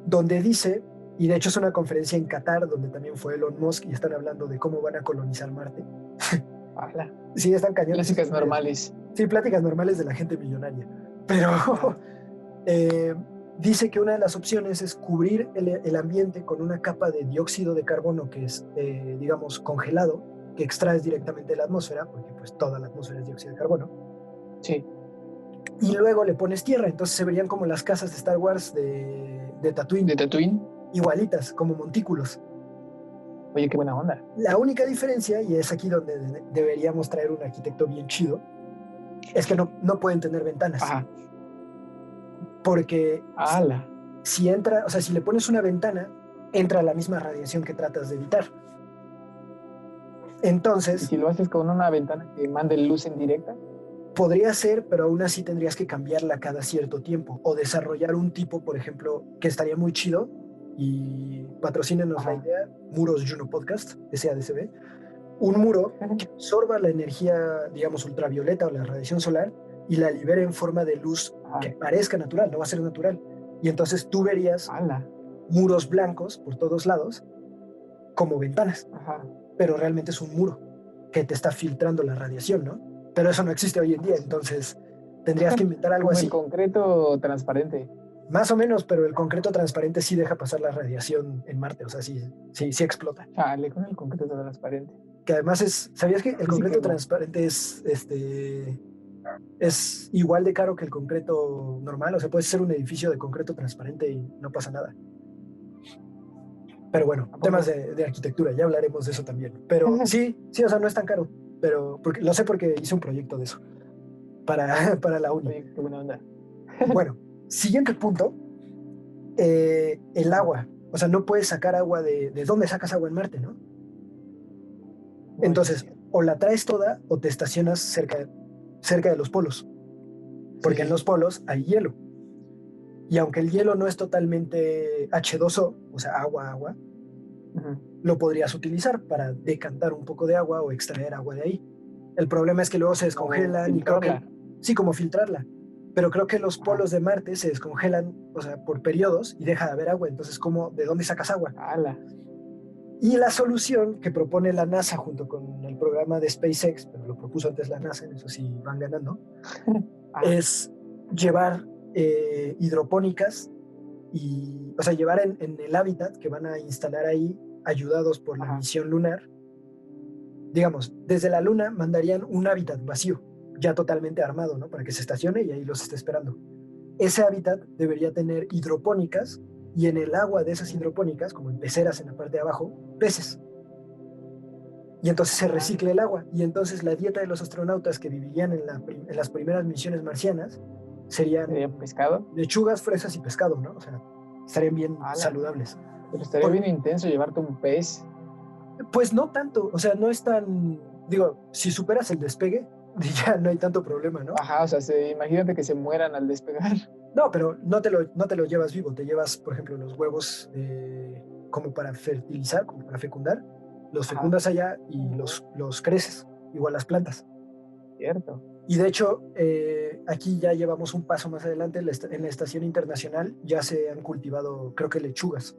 donde dice, y de hecho es una conferencia en Qatar, donde también fue Elon Musk, y están hablando de cómo van a colonizar Marte. Sí, están cañones. Pláticas normales. Sí, pláticas normales de la gente millonaria. Pero dice que una de las opciones es cubrir el ambiente con una capa de dióxido de carbono que es, digamos, congelado, que extraes directamente de la atmósfera, porque pues toda la atmósfera es dióxido de carbono. Sí. Y luego le pones tierra, entonces se verían como las casas de Star Wars de Tatooine. ¿De Tatooine? Igualitas, como montículos. Oye, qué buena onda. La única diferencia, y es aquí donde deberíamos traer un arquitecto bien chido, es que no pueden tener ventanas. Porque si entra, o sea, si le pones una ventana, entra la misma radiación que tratas de evitar. Entonces... ¿Y si lo haces con una ventana que mande luz en directa? Podría ser, pero aún así tendrías que cambiarla cada cierto tiempo o desarrollar un tipo, por ejemplo, que estaría muy chido, y patrocínenos la idea, Muros Juno Podcast, SADCB, un muro que absorba la energía, digamos, ultravioleta o la radiación solar y la libere en forma de luz que parezca natural, no va a ser natural. Y entonces tú verías muros blancos por todos lados como ventanas, pero realmente es un muro que te está filtrando la radiación, ¿no? Pero eso no existe hoy en día, entonces tendrías que inventar algo así. Como el concreto transparente. Más o menos, pero el concreto transparente sí deja pasar la radiación en Marte, o sea, sí explota. Con el concreto transparente. Que además ¿sabías que el concreto transparente es igual de caro que el concreto normal? O sea, puedes hacer un edificio de concreto transparente y no pasa nada. Pero bueno, ¿A temas poco? de arquitectura, ya hablaremos de eso también. Pero sí, sí, o sea, no es tan caro. Pero lo sé porque hice un proyecto de eso para la uni. Oye, qué buena onda. Bueno, siguiente punto, el Ajá. agua. O sea, no puedes sacar agua de dónde sacas agua en Marte, ¿no? No, sí es Entonces, cierto. o la traes toda o te estacionas cerca de los polos, Sí, porque en sí. los polos hay hielo. Y aunque el hielo no es totalmente H2O, o sea, agua, agua, Ujú. lo podrías utilizar para decantar un poco de agua o extraer agua de ahí. El problema es que luego se Como descongelan y creo que, filtrarla. sí, como filtrarla, pero creo que los Ajá. polos de Marte se descongelan, o sea, por periodos y deja de haber agua. Entonces, ¿cómo, de dónde sacas agua? Ala. Y la solución que propone la NASA junto con el programa de SpaceX, pero lo propuso antes la NASA, en eso sí van ganando, Ajá. es llevar hidropónicas y, o sea, llevar en el hábitat que van a instalar ahí, ayudados por la Ajá. misión lunar, digamos, desde la Luna mandarían un hábitat vacío, ya totalmente armado, ¿no? Para que se estacione y ahí los esté esperando. Ese hábitat debería tener hidropónicas y en el agua de esas Ujú. hidropónicas, como en peceras en la parte de abajo, peces. Y entonces se Ala. recicla el agua. Y entonces la dieta de los astronautas que vivirían en las primeras misiones marcianas ¿Sería serían pescado? lechugas, fresas y pescado, ¿no? O sea, estarían bien Ala. saludables. Pero estaría Por, bien intenso llevarte un pez. pues no tanto, o sea, no es tan, digo, si superas el despegue, ya no hay tanto problema, ¿no? Ajá, o sea, imagínate que se mueran al despegar. No, pero no te lo llevas vivo, te llevas, por ejemplo, los huevos como para fertilizar, como para fecundar, los Ajá. fecundas allá y Oh, los creces, igual las plantas. cierto. Y de hecho, aquí ya llevamos un paso más adelante, en la estación internacional ya se han cultivado, creo que lechugas.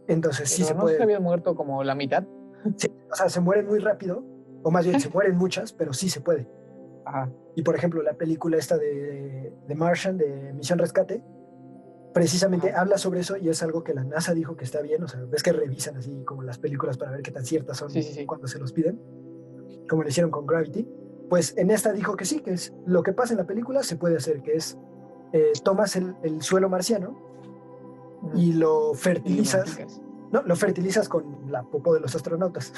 Entonces sí Pero se no se puede, habían muerto como la mitad. sí, o sea, se mueren muy rápido, o más bien se mueren muchas, pero sí se puede. Ajá. Y por ejemplo, la película esta de Martian, de Misión Rescate, precisamente Ajá. habla sobre eso y es algo que la NASA dijo que está bien, o sea, ves que revisan así como las películas para ver qué tan ciertas Sí, son sí, sí. cuando se los piden, como le hicieron con Gravity. Pues en esta dijo que sí, que es lo que pasa en la película se puede hacer, que es tomas el suelo marciano Ujú. y lo Y lo fertilizas, modificas. ¿no? Lo fertilizas con la popó de los astronautas.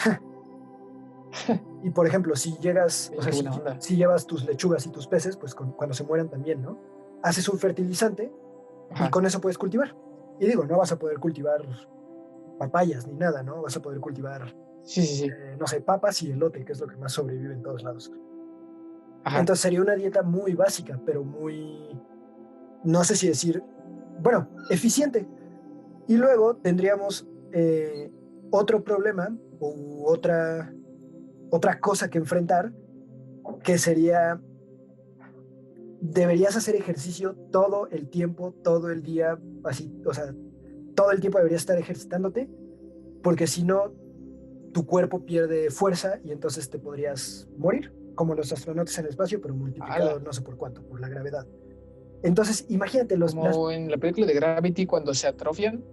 Y por ejemplo, si llegas, o Oye, sea, qué buena onda. si llevas tus lechugas y tus peces, pues cuando se mueran también, ¿no? Haces un fertilizante y Ajá. con eso puedes cultivar. Y digo, no vas a poder cultivar papayas ni nada, ¿no? Vas a poder cultivar, Sí, sí, sí. no sé, papas y elote, que es lo que más sobrevive en todos lados. Ajá. Entonces sería una dieta muy básica, pero muy, no sé si decir, bueno, eficiente. Y luego tendríamos otro problema u otra cosa que enfrentar, que sería, deberías hacer ejercicio todo el tiempo, todo el día, así, o sea, todo el tiempo deberías estar ejercitándote, porque si no, tu cuerpo pierde fuerza y entonces te podrías morir, como los astronautas en el espacio, pero multiplicado Ala. no sé por cuánto, por la gravedad. Entonces, imagínate, Como en la película de Gravity cuando se atrofian.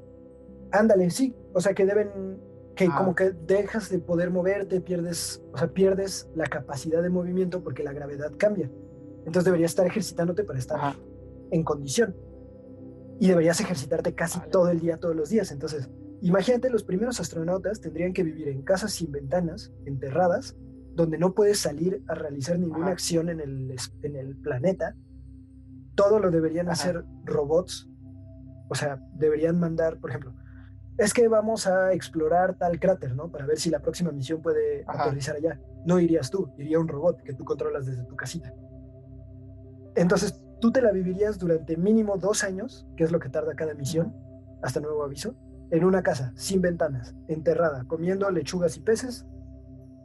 ándale, sí, o sea, que deben, que como Ajá. que dejas de poder moverte, pierdes, o sea, pierdes la capacidad de movimiento porque la gravedad cambia. Entonces deberías estar ejercitándote para estar Ajá. en condición y deberías ejercitarte casi Ala. todo el día, todos los días. Entonces, imagínate, los primeros astronautas tendrían que vivir en casas sin ventanas, enterradas, donde no puedes salir a realizar ninguna Ajá. acción en el planeta. Todo lo deberían Ajá. hacer robots, o sea, deberían mandar, por ejemplo, es que vamos a explorar tal cráter, ¿no? Para ver si la próxima misión puede Ajá. aterrizar allá. No irías tú, iría un robot que tú controlas desde tu casita. Entonces, tú te la vivirías durante mínimo 2 años, que es lo que tarda cada Ujú. misión, hasta nuevo aviso, en una casa, sin ventanas, enterrada, comiendo lechugas y peces,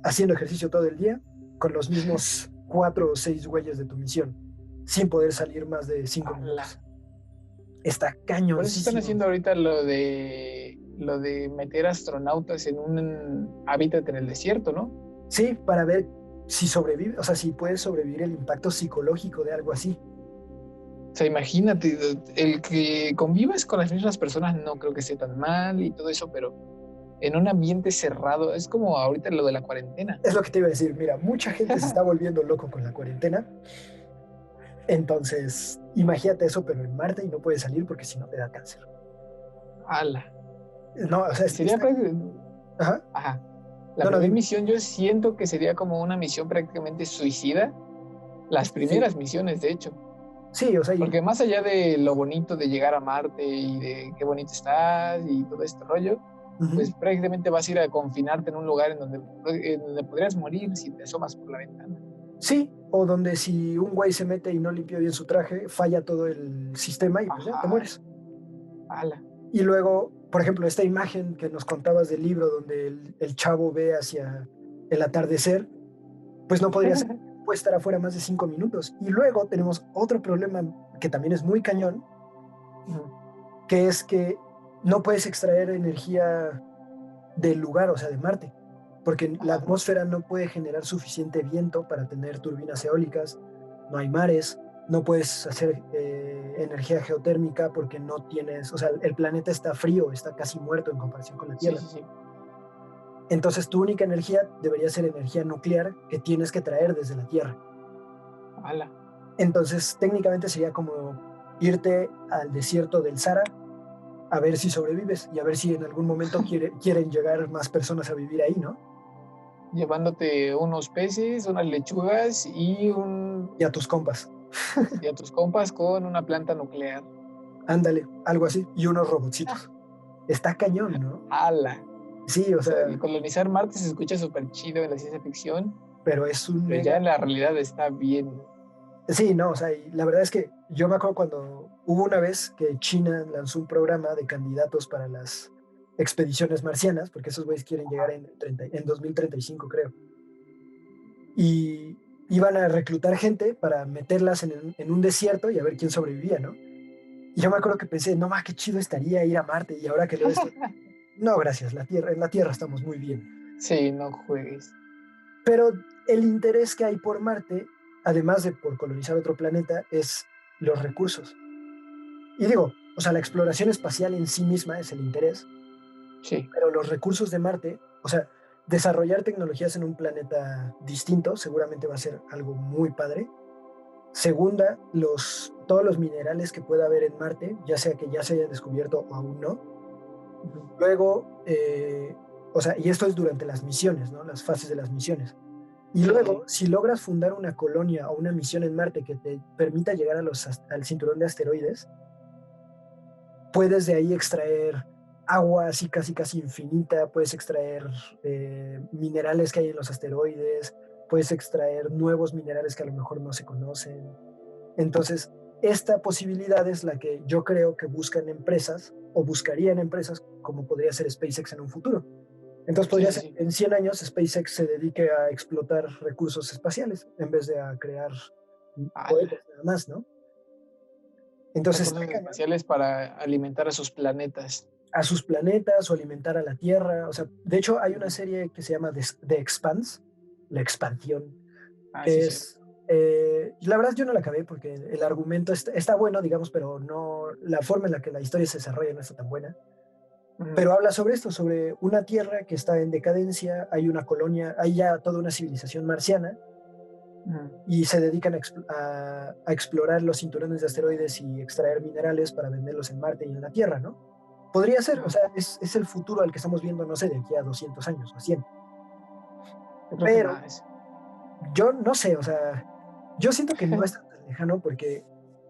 haciendo ejercicio todo el día, con los mismos 4 o 6 güeyes de tu misión, sin poder salir más de 5 minutos. Ala. Está Por eso están cañoncísimo. haciendo ahorita lo de meter astronautas en un hábitat en el desierto, ¿no? Sí, para ver si sobrevive, o sea, si puedes sobrevivir el impacto psicológico de algo así. O sea, imagínate, el que convivas con las mismas personas no creo que sea tan mal y todo eso, pero en un ambiente cerrado, es como ahorita lo de la cuarentena. Es lo que te iba a decir. Mira, mucha gente se está volviendo loco con la cuarentena. Entonces, imagínate eso, pero en Marte y no puedes salir porque si no te da cáncer. Ala. No, o sea, Sería Ajá. ajá. La No, no, primera dime. misión yo siento que sería como una misión prácticamente suicida. Las Sí, primeras misiones, de hecho. sí, o sea, Porque más allá de lo bonito de llegar a Marte y de qué bonito estás y todo este rollo, ujú. pues prácticamente vas a ir a confinarte en un lugar en donde podrías morir si te asomas por la ventana. Sí, o donde si un güey se mete y no limpió bien su traje, falla todo el sistema y pues ya te Ajá, mueres. ala. Y luego, por ejemplo, esta imagen que nos contabas del libro donde el chavo ve hacia el atardecer, pues no podría ser, puede estar afuera más de 5 minutos. Y luego tenemos otro problema que también es muy cañón, que es que no puedes extraer energía del lugar, o sea, de Marte, porque la Ajá. atmósfera no puede generar suficiente viento para tener turbinas eólicas, no hay mares, no puedes hacer energía geotérmica porque no tienes, o sea, el planeta está frío, está casi muerto en comparación con la Sí, Tierra. sí, sí. Entonces tu única energía debería ser energía nuclear que tienes que traer desde la Tierra. Ala. Entonces técnicamente sería como irte al desierto del Sahara a ver si sobrevives y a ver si en algún momento quieren llegar más personas a vivir ahí, ¿no? Llevándote unos peces, unas lechugas Y a tus compas. y a tus compas con una planta nuclear. Ándale, algo así. Y unos robotcitos. Está cañón, ¿no? Ala. Sí, o O sea, sea, el colonizar Marte se escucha súper chido en la ciencia ficción, pero es un pero ya mega... en la realidad está bien. Sí, no, o sea, y la verdad es que yo me acuerdo cuando hubo una vez que China lanzó un programa de candidatos para las expediciones marcianas, porque esos güeyes quieren llegar en 2035, creo. Y iban a reclutar gente para meterlas en un desierto y a ver quién sobrevivía, ¿no? Y yo me acuerdo que pensé, no más, qué chido estaría ir a Marte. Y ahora que leo esto, no, gracias, en la Tierra estamos muy bien. Sí, no juegues. Pero el interés que hay por Marte, además de por colonizar otro planeta, es los recursos. Y digo, o sea, la exploración espacial en sí misma es el interés, Sí, pero los recursos de Marte, o sea, desarrollar tecnologías en un planeta distinto seguramente va a ser algo muy padre. Segunda, todos los minerales que pueda haber en Marte, ya sea que ya se hayan descubierto o aún no. Luego, o sea, y esto es durante las misiones, ¿no? Las fases de las misiones. Y sí, sí, luego, sí. si logras fundar una colonia o una misión en Marte que te permita llegar al cinturón de asteroides, puedes de ahí extraer agua así casi casi infinita, puedes extraer minerales que hay en los asteroides, puedes extraer nuevos minerales que a lo mejor no se conocen. Entonces, esta posibilidad es la que yo creo que buscan empresas o buscarían empresas como podría ser SpaceX en un futuro. Entonces Sí, podría sí, ser sí. que en 100 años SpaceX se dedique a explotar recursos espaciales en vez de a crear Ala. cohetes nada más, ¿no? Entonces está Recursos cañón espaciales para alimentar a sus planetas. a sus planetas o alimentar a la Tierra. O sea, de hecho hay una serie que se llama The Expanse, La Expansión, Ah, sí, que sí. es, la verdad yo no la acabé porque el argumento está bueno, digamos, pero no, la forma en la que la historia se desarrolla no está tan buena. Ujú, Pero habla sobre esto, sobre una Tierra que está en decadencia, hay una colonia, hay ya toda una civilización marciana ujú. y se dedican a explorar los cinturones de asteroides y extraer minerales para venderlos en Marte y en la Tierra, ¿no? Podría ser, o Ajá. sea, es el futuro al que estamos viendo, no sé, de aquí a 200 años o 100. Yo creo que Pero más. yo no sé, o sea, yo siento que no está tan lejano porque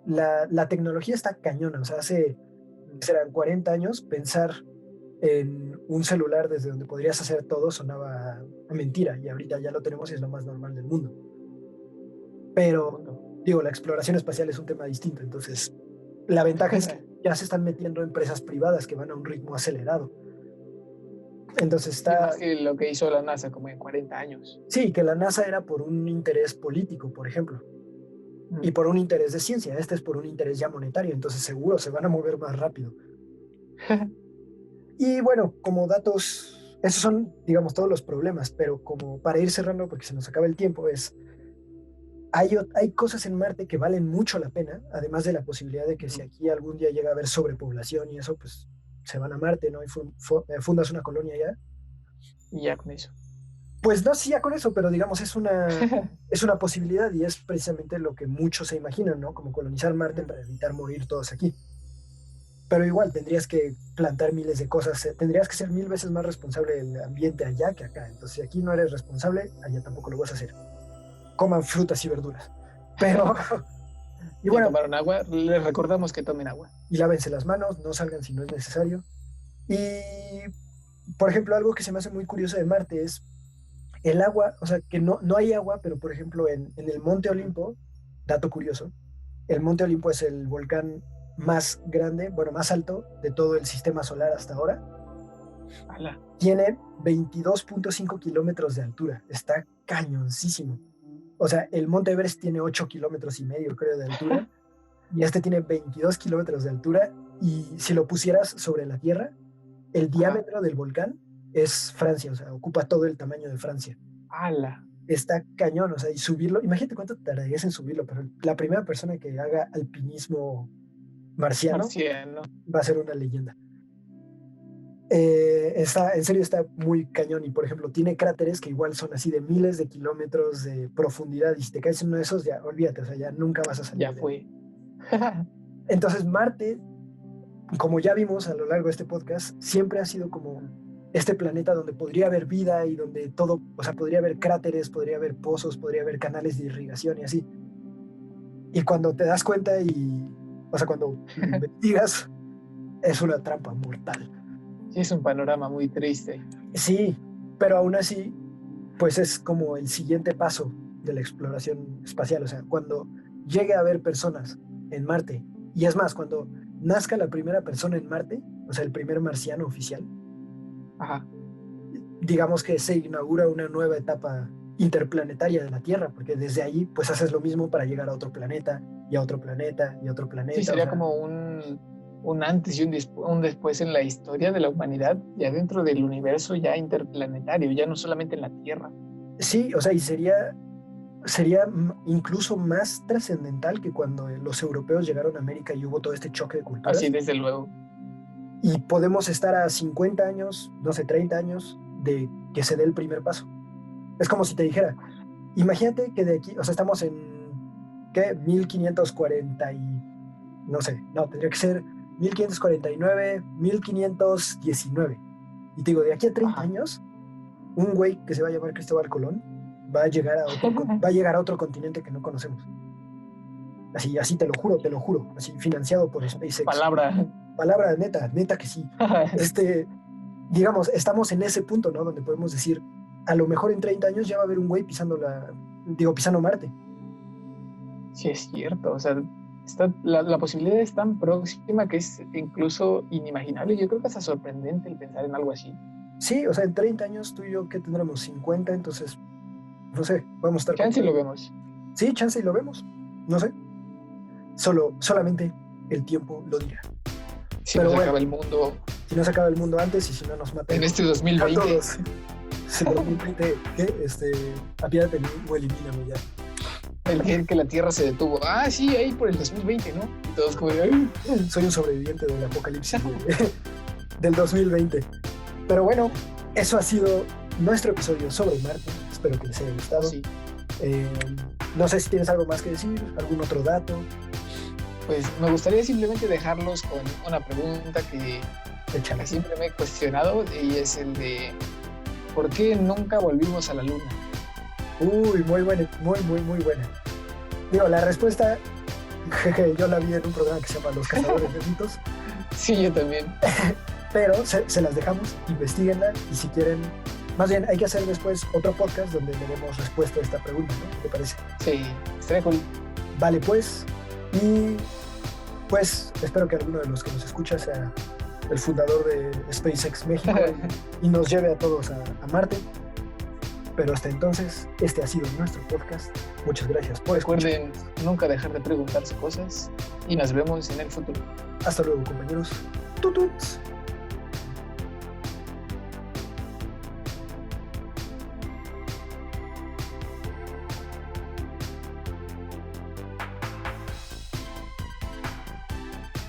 la tecnología está cañona, o sea, hace, Ujú. serán 40 años, pensar en un celular desde donde podrías hacer todo sonaba a mentira y ahorita ya lo tenemos y es lo más normal del mundo. Buen Pero, punto. digo, la exploración espacial es un tema distinto, entonces la ventaja es que ya se están metiendo empresas privadas que van a un ritmo acelerado. Entonces Sí, está, más que lo que hizo la NASA como en 40 años. sí, que la NASA era por un interés político, por ejemplo, y Ujú. por un interés de ciencia, este es por un interés ya monetario, entonces seguro se van a mover más rápido. Y bueno, como datos, esos son, digamos, todos los problemas, pero como para ir cerrando, porque se nos acaba el tiempo, hay cosas en Marte que valen mucho la pena, además de la posibilidad de que si Ujú. aquí algún día llega a haber sobrepoblación y eso, pues se van a Marte, ¿no? Y fundas una colonia allá. Y ya con eso. Pues no, sí, ya con eso, pero digamos, es una posibilidad y es precisamente lo que muchos se imaginan, ¿no? Como colonizar Marte Ujú. para evitar morir todos aquí. pero igual tendrías que plantar miles de cosas, tendrías que ser 1000 veces más responsable del ambiente allá que acá. Entonces, si aquí no eres responsable, allá tampoco lo vas a hacer. Coman frutas y verduras. Pero, y Ya bueno, tomaron agua, les recordamos que tomen agua. y lávense las manos, no salgan si no es necesario. Y, por ejemplo, algo que se me hace muy curioso de Marte es el agua, o sea, que no hay agua, pero por ejemplo, en el Monte Olimpo, dato curioso, el Monte Olimpo es el volcán más grande, bueno, más alto de todo el sistema solar hasta ahora. Ala. Tiene 22.5 kilómetros de altura, está cañoncísimo. O sea, el Monte Everest tiene 8 kilómetros y medio, creo, de altura, y este tiene 22 kilómetros de altura, y si lo pusieras sobre la Tierra, el diámetro del volcán es Francia, o sea, ocupa todo el tamaño de Francia. Ala. Está cañón, o sea, y subirlo, imagínate cuánto tardarías en subirlo, pero la primera persona que haga alpinismo marciano va a ser una leyenda. En serio está muy cañón, y por ejemplo tiene cráteres que igual son así de miles de kilómetros de profundidad, y si te caes en uno de esos, ya olvídate, o sea, ya nunca vas a salir. Ya fue. Entonces Marte, como ya vimos a lo largo de este podcast, siempre ha sido como este planeta donde podría haber vida y donde todo, o sea, podría haber cráteres, podría haber pozos, podría haber canales de irrigación y así. Y cuando te das cuenta o sea, cuando investigas, es una trampa mortal. Sí, es un panorama muy triste. Sí, pero aún así, pues es como el siguiente paso de la exploración espacial. O sea, cuando llegue a haber personas en Marte, y es más, cuando nazca la primera persona en Marte, o sea, el primer marciano oficial, Ajá. digamos que se inaugura una nueva etapa interplanetaria de la Tierra, porque desde ahí pues haces lo mismo para llegar a otro planeta, y a otro planeta, y a otro planeta. Sí, sería como un antes y un después en la historia de la humanidad, ya dentro del universo ya interplanetario, ya no solamente en la Tierra. Sí, o sea, y sería incluso más trascendental que cuando los europeos llegaron a América y hubo todo este choque de culturas. Así, desde luego. Y podemos estar a 50 años, no sé, 30 años de que se dé el primer paso. Es como si te dijera, imagínate que de aquí, o sea, estamos en, ¿qué? 1540 y, no sé, no, tendría que ser 1549, 1519. Y te digo, de aquí a 30 años, un güey que se va a llamar Cristóbal Colón va a llegar a otro continente que no conocemos. Así te lo juro, así financiado por SpaceX. Palabra neta que sí. Digamos, estamos en ese punto, ¿no? Donde podemos decir, a lo mejor en 30 años ya va a haber un güey pisando Marte. Sí, es cierto, o sea, la posibilidad es tan próxima que es incluso inimaginable. Yo creo que es sorprendente el pensar en algo así. Sí, o sea, en 30 años tú y yo que tendremos 50, entonces, no sé, vamos a estar... Chance y lo vemos. Sí, chance y lo vemos, no sé. Solamente el tiempo lo dirá. Si no se acaba el mundo. Si no se acaba el mundo antes y si no nos matan. En este 2020. A todos. En 2020, ¿qué? Apiádate de mí o elimíname ya. El que la Tierra se detuvo. Ah, sí, ahí por el 2020, ¿no? Y todos como de... Soy un sobreviviente del apocalipsis del 2020. Pero bueno, eso ha sido nuestro episodio sobre Marte. Espero que les haya gustado. Sí. No sé si tienes algo más que decir, algún otro dato. Pues me gustaría simplemente dejarlos con una pregunta que siempre me he cuestionado, y es el de ¿por qué nunca volvimos a la Luna? Uy, muy buena, muy buena. Digo, la respuesta yo la vi en un programa que se llama Los Cazadores de Mitos. Sí, yo también. Pero se las dejamos, investiguenla, y si quieren, más bien hay que hacer después otro podcast donde le demos respuesta a esta pregunta, ¿no? ¿Qué te parece? Sí, estaría cool. Vale, pues, y pues espero que alguno de los que nos escucha sea el fundador de SpaceX México y nos lleve a todos a Marte. Pero hasta entonces, este ha sido nuestro podcast. Muchas gracias por escuchar. Recuerden nunca dejar de preguntarse cosas, y nos vemos en el futuro. Hasta luego, compañeros. Tututs.